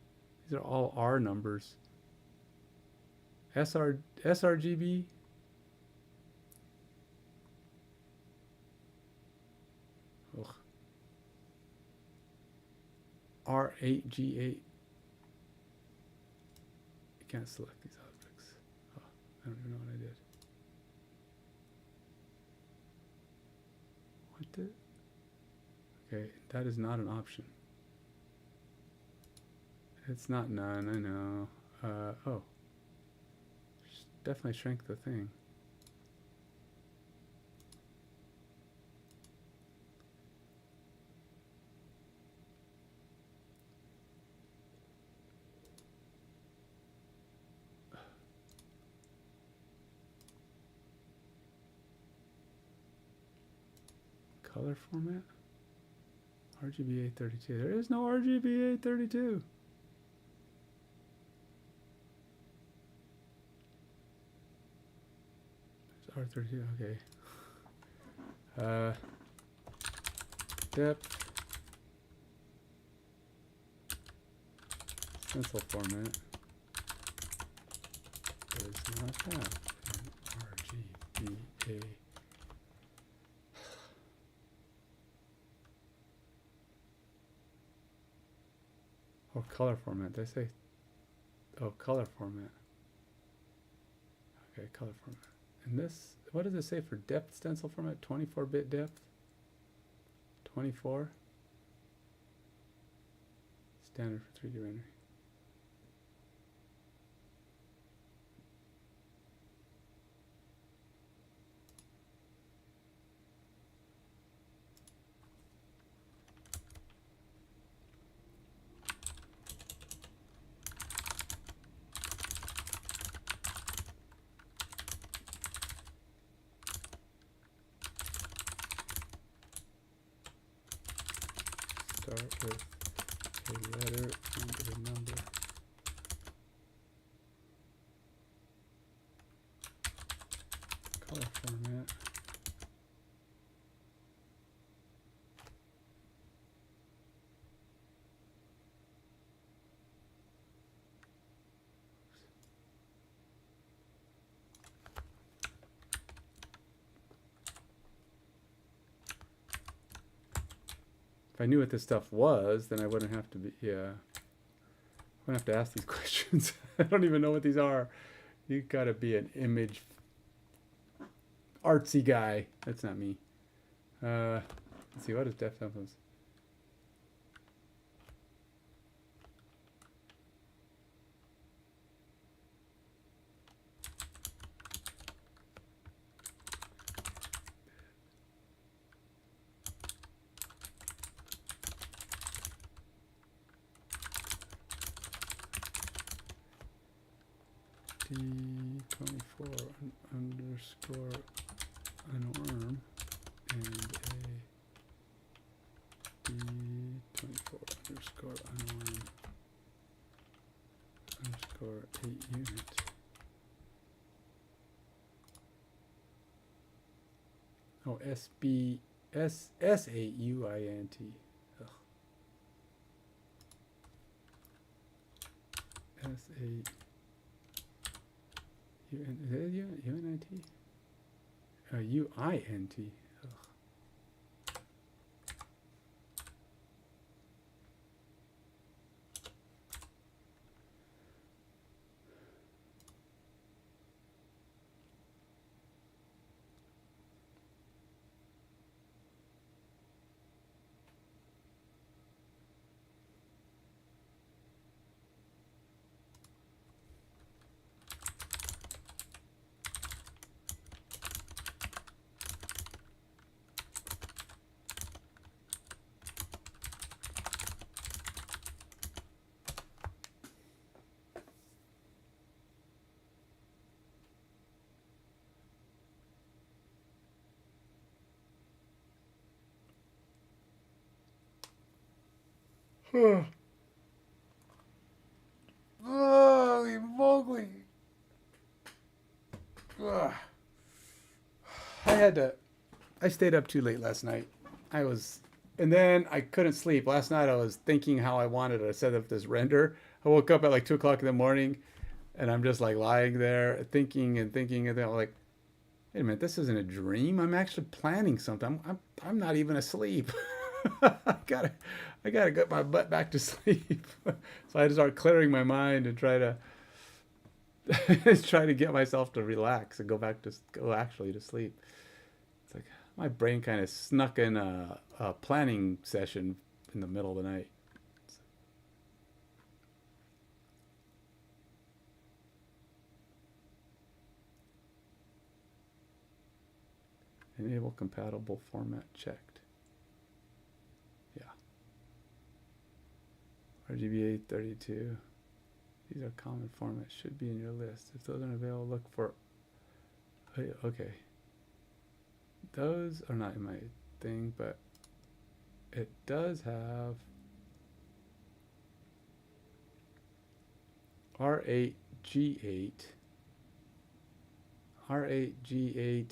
Speaker 1: These are all R numbers. sRGB. Ugh. R8G8. You can't select these objects. Oh, I don't even know what I did. What did? Okay, that is not an option. It's not none, I know. Oh. Definitely shrink the thing. Color format? RGB A32. There is no RGB A32. R32, okay. Depth. Stencil format. Does not have an RGBA. Oh, color format. Did I say? Oh, color format. Okay, color format. And this, what does it say for depth stencil format? 24-bit depth? 24? Standard for 3D rendering. Start with a letter and a number. Color format. If I knew what this stuff was, then I wouldn't have to be, yeah. I wouldn't have to ask these questions. I don't even know what these are. You gotta be an image artsy guy. That's not me. Let's see, what is depth samples? D24 underscore unarm and a D24 underscore unarm underscore 8 unit. Oh, S8UINT. S8 UNIT? UINT. Holy moly. Ugh. I stayed up too late last night. And then I couldn't sleep. Last night I was thinking how I wanted to set up this render. I woke up at like 2 o'clock in the morning and I'm just like lying there thinking and thinking. And then I'm like, wait a minute, this isn't a dream. I'm actually planning something. I'm not even asleep. I gotta get my butt back to sleep. So I had to start clearing my mind and try to try to get myself to relax and go actually to sleep. It's like my brain kind of snuck in a planning session in the middle of the night. Enable compatible format checked. Yeah. RGB 832. These are common formats. Should be in your list. If those aren't available, look for. Okay. Those are not in my thing, but it does have R8, G8, R8, G8,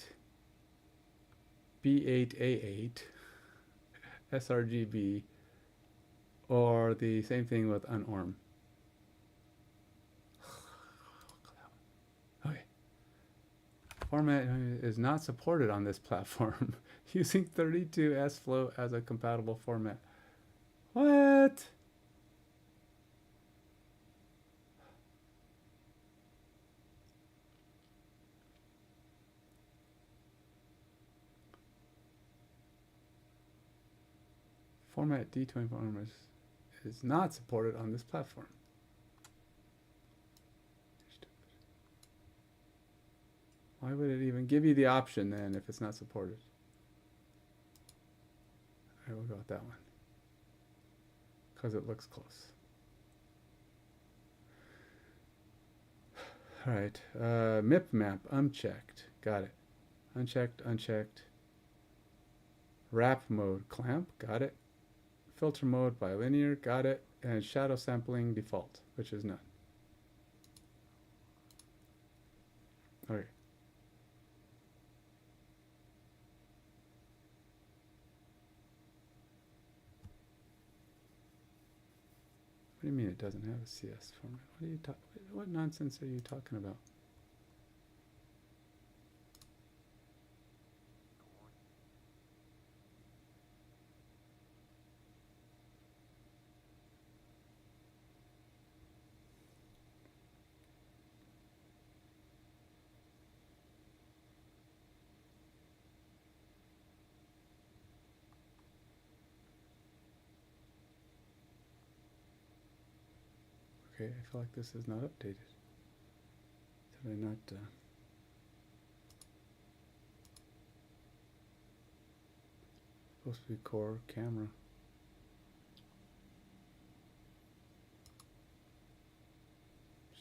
Speaker 1: B8A8, sRGB, or the same thing with UNORM. Okay. Format is not supported on this platform. Using 32S float as a compatible format. What? Format D24 is not supported on this platform. Why would it even give you the option then if it's not supported? I will go with that one because it looks close. All right, MIP map unchecked. Got it. Unchecked, unchecked. Wrap mode clamp. Got it. Filter mode bilinear. Got it. And shadow sampling default, which is none. Okay. What do you mean it doesn't have a CS format? What nonsense are you talking about? Okay, I feel like this is not updated. Did I not? Supposed to be core camera.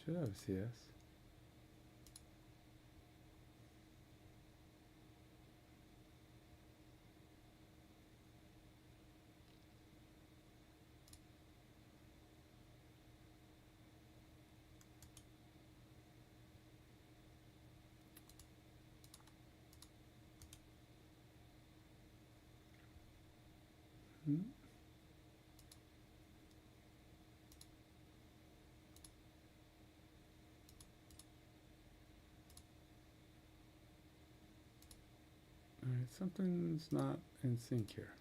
Speaker 1: Should have CS. Hmm? Something's not in sync here.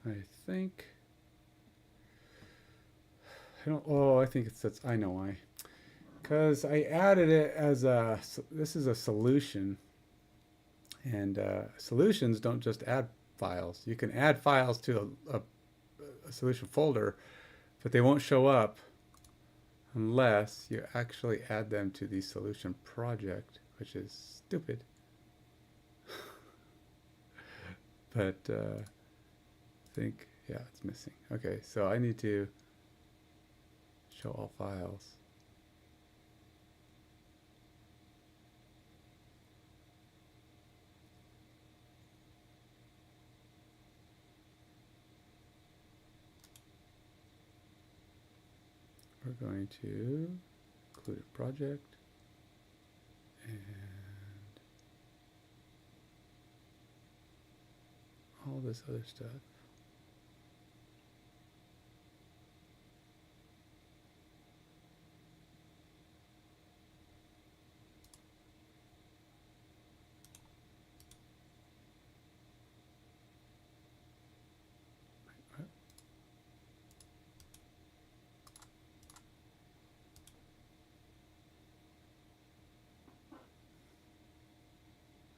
Speaker 1: I think, I think it says, I know why. Because I added it as this is a solution. And solutions don't just add files. You can add files to a solution folder, but they won't show up unless you actually add them to the solution project, which is stupid. But I think, yeah, it's missing. Okay, so I need to show all files. We're going to include a project and all this other stuff.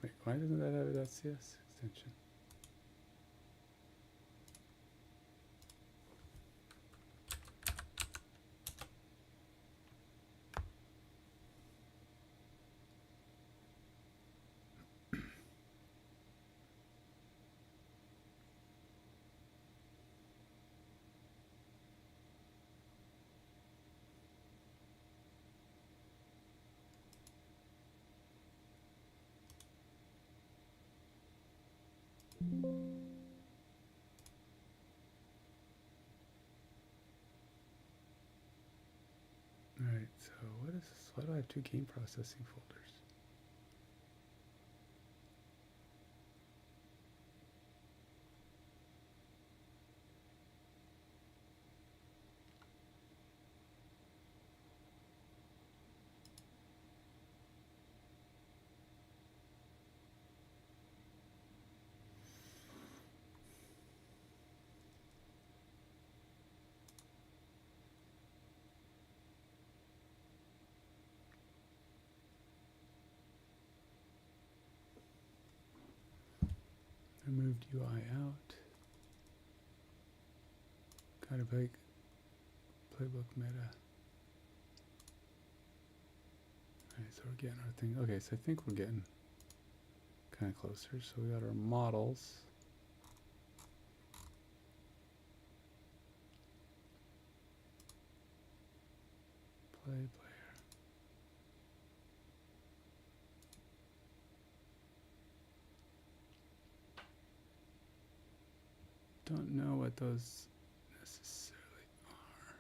Speaker 1: Wait, why doesn't that have a .cs extension? Alright, so what is this? Why do I have two game processing folders? I moved UI out. Got a big playbook meta. Alright, so we're getting our thing. Okay, so I think we're getting kind of closer. So we got our models. Play player. Don't know what those necessarily are.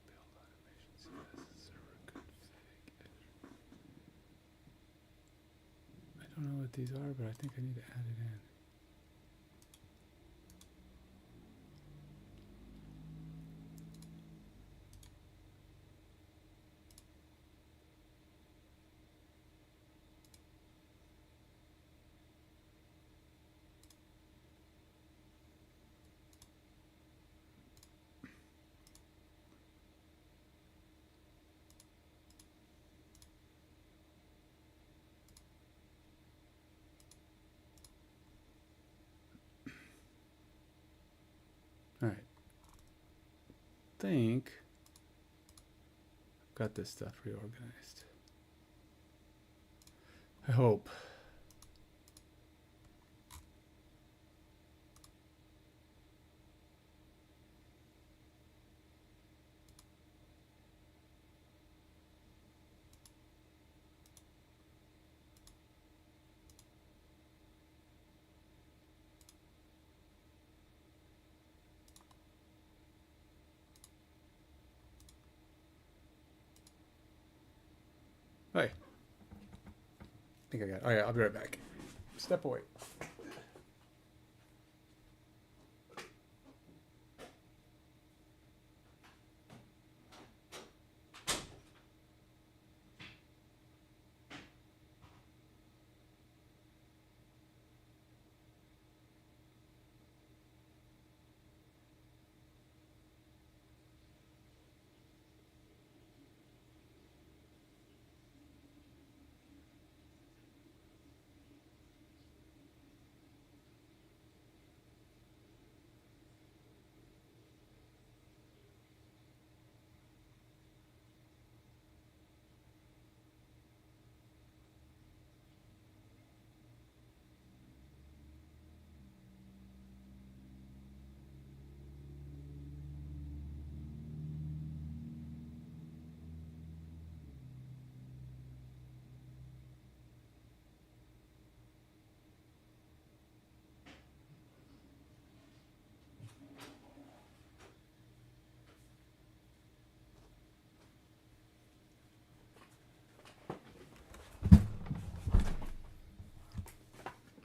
Speaker 1: Build automation, CS, server config. I don't know what these are, but I think I need to add it in. All right. Think I've got this stuff reorganized. I hope. Hey. I think I got it. All right, I'll be right back. Step away.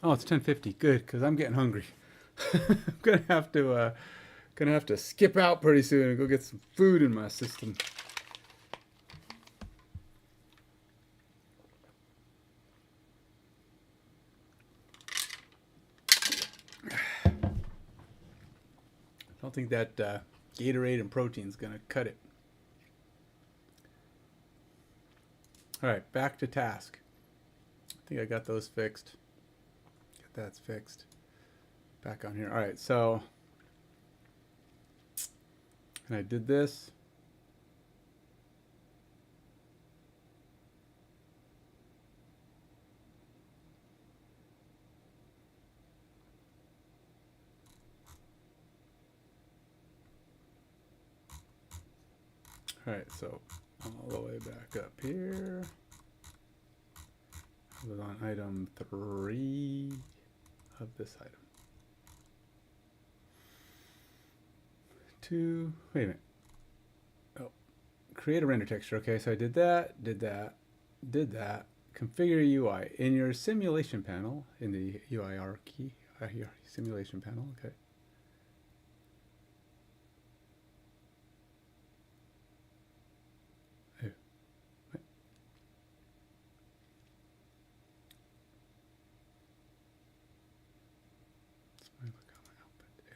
Speaker 1: Oh, it's 10:50. Good, because I'm getting hungry. I'm gonna have to skip out pretty soon and go get some food in my system. I don't think that Gatorade and protein's gonna cut it. All right, back to task. I think I got those fixed. Get that's fixed. Back on here. All right, so and I did this. All right, so all the way back up here. I was on item 3 of this item. 2, wait a minute. Oh, create a render texture. Okay, so I did that, did that, did that. Configure UI. In your simulation panel, in the UI key, simulation panel, okay.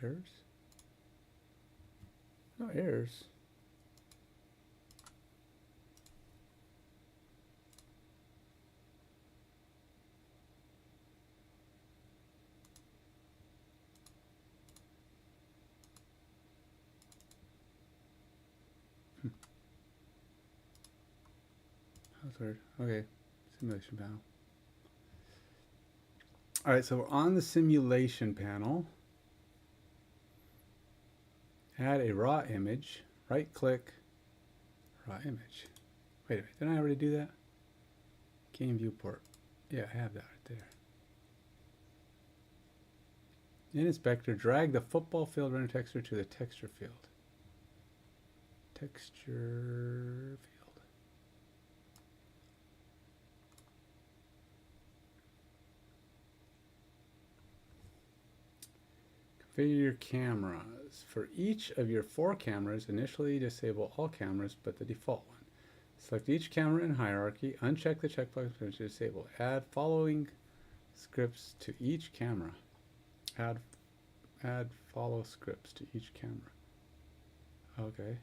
Speaker 1: Errors? No errors. That's weird. Okay, simulation panel. All right, so we're on the simulation panel. Add a raw image, right click, raw image. Wait a minute, didn't I already do that? Game viewport. Yeah, I have that right there. In Inspector, drag the football field render texture to the texture field. Texture field. Configure your cameras. For each of your 4 cameras, initially disable all cameras but the default one. Select each camera in hierarchy, uncheck the checkbox to disable. Add following scripts to each camera. Add follow scripts to each camera. Okay.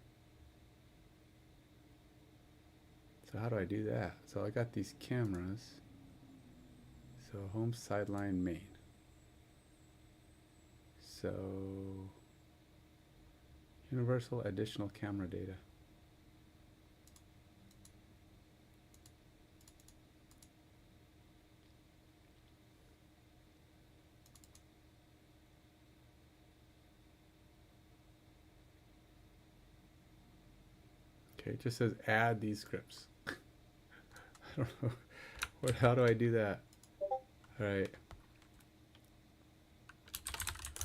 Speaker 1: So how do I do that? So I got these cameras. So home, sideline, main. So universal additional camera data. Okay, it just says add these scripts. I don't know. How do I do that? All right.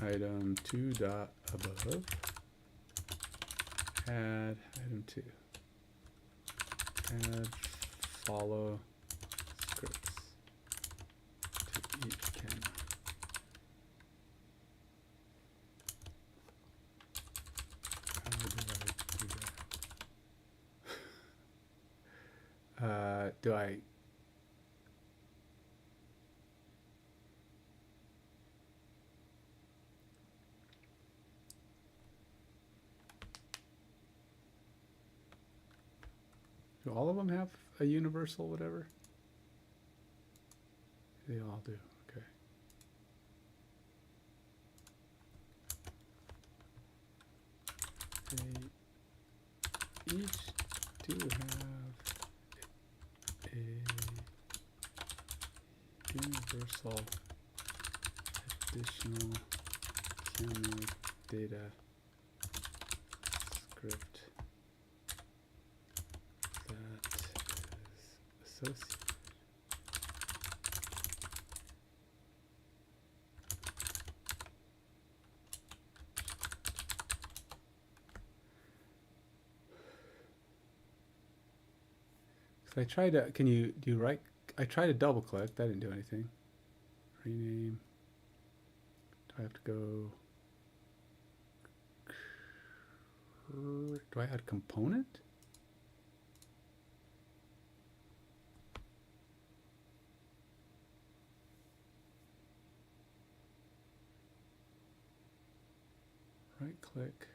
Speaker 1: Item 2 dot above. Add item 2. Add follow scripts to each camera. How do I do that? Do I... Do all of them have a universal whatever? They all do, okay. They each do have a universal additional camera data script that is associated. So I tried to, do you right? I tried to double click, that didn't do anything. Rename. Do I have to go? Do I add component? Right click,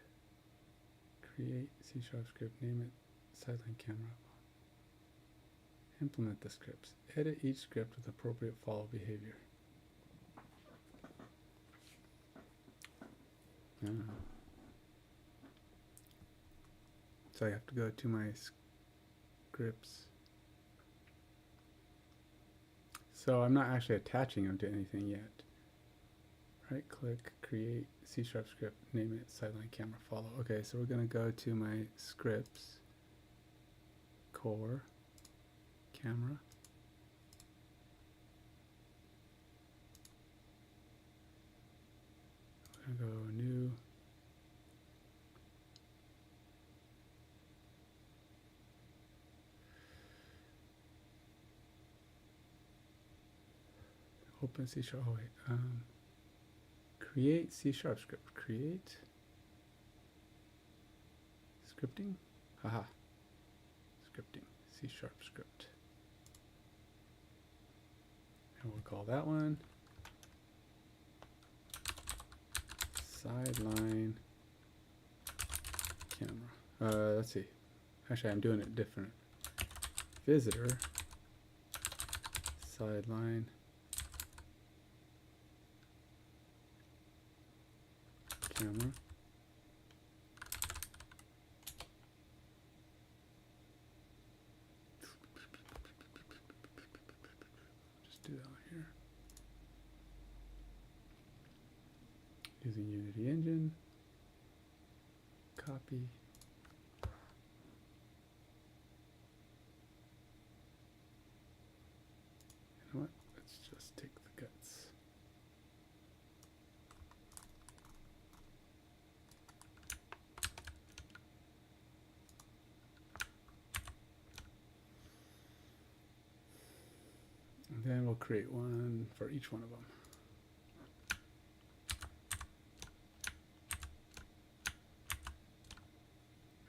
Speaker 1: create C# script, name it sideline camera. Implement the scripts. Edit each script with appropriate follow behavior. So I have to go to my scripts. So I'm not actually attaching them to anything yet. Right click, create C# script, name it sideline camera follow. Okay, so we're going to go to my scripts, core, camera. We're going to go new. Open C#, oh wait, create C# script, create scripting, haha, scripting, C# script. And we'll call that one sideline camera. Let's see, actually I'm doing it different. Visitor, sideline camera. Just do that one here. Using Unity Engine. Copy. You know what? Let's just take the guts. And then we'll create one for each one of them.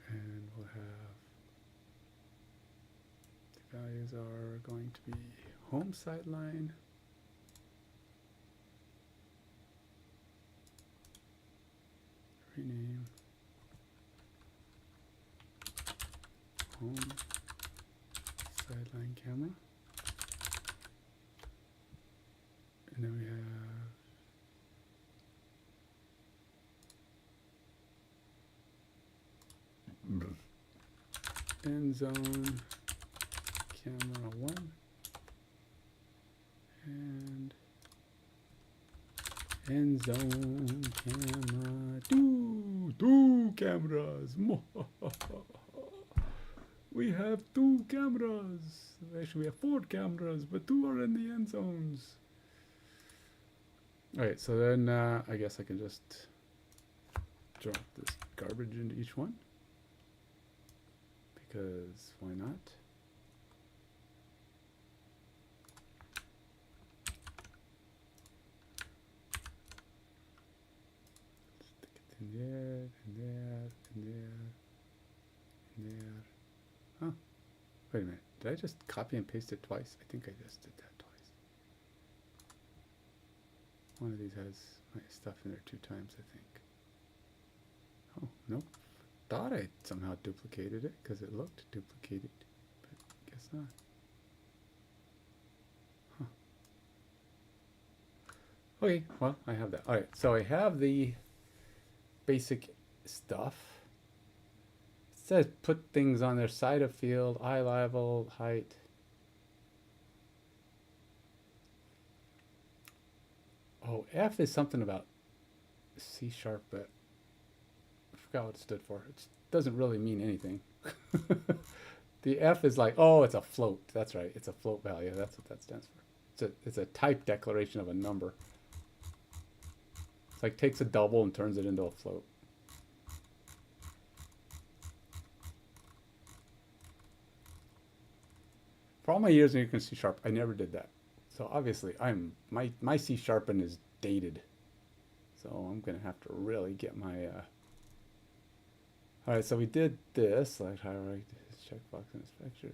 Speaker 1: And we'll have, the values are going to be home sideline, rename, home sideline camera. And then we have end zone camera 1 and end zone camera 2 cameras. We have 2 cameras. Actually we have 4 cameras, but 2 are in the end zones. Alright, so then I guess I can just drop this garbage into each one, because why not? Did I just copy and paste it twice? I think I just did that twice. One of these has my stuff in there 2 times, I think. Oh, nope. Thought I somehow duplicated it because it looked duplicated, but guess not. Huh. Okay, well, I have that. All right, so I have the basic stuff. It says put things on their side of field, eye level, height. Oh, F is something about C#, but I forgot what it stood for. It doesn't really mean anything. The F is like, oh, it's a float. That's right. It's a float value. That's what that stands for. It's a type declaration of a number. It's like takes a double and turns it into a float. For all my years in C#, I never did that. So obviously, my C# is dated. So I'm gonna have to really get my. All right, so we did this. Like highlight checkbox and inspection.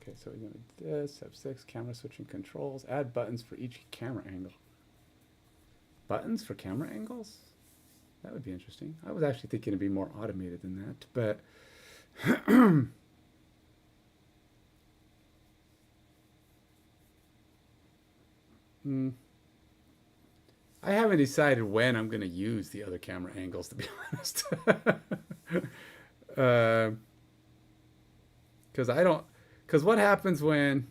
Speaker 1: Okay, so we're gonna do this. F6 camera switching controls. Add buttons for each camera angle. Buttons for camera angles? That would be interesting. I was actually thinking it'd be more automated than that, but. I haven't decided when I'm going to use the other camera angles, to be honest. Because what happens when...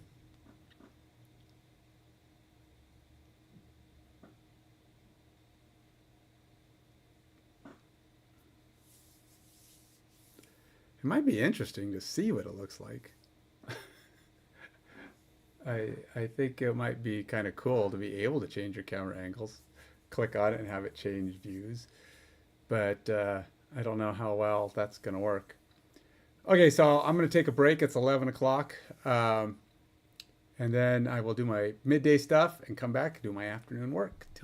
Speaker 1: It might be interesting to see what it looks like. I think it might be kind of cool to be able to change your camera angles. Click on it and have it change views. But I don't know how well that's going to work. Okay, so I'm going to take a break. It's 11 o'clock. And then I will do my midday stuff and come back and do my afternoon work. Till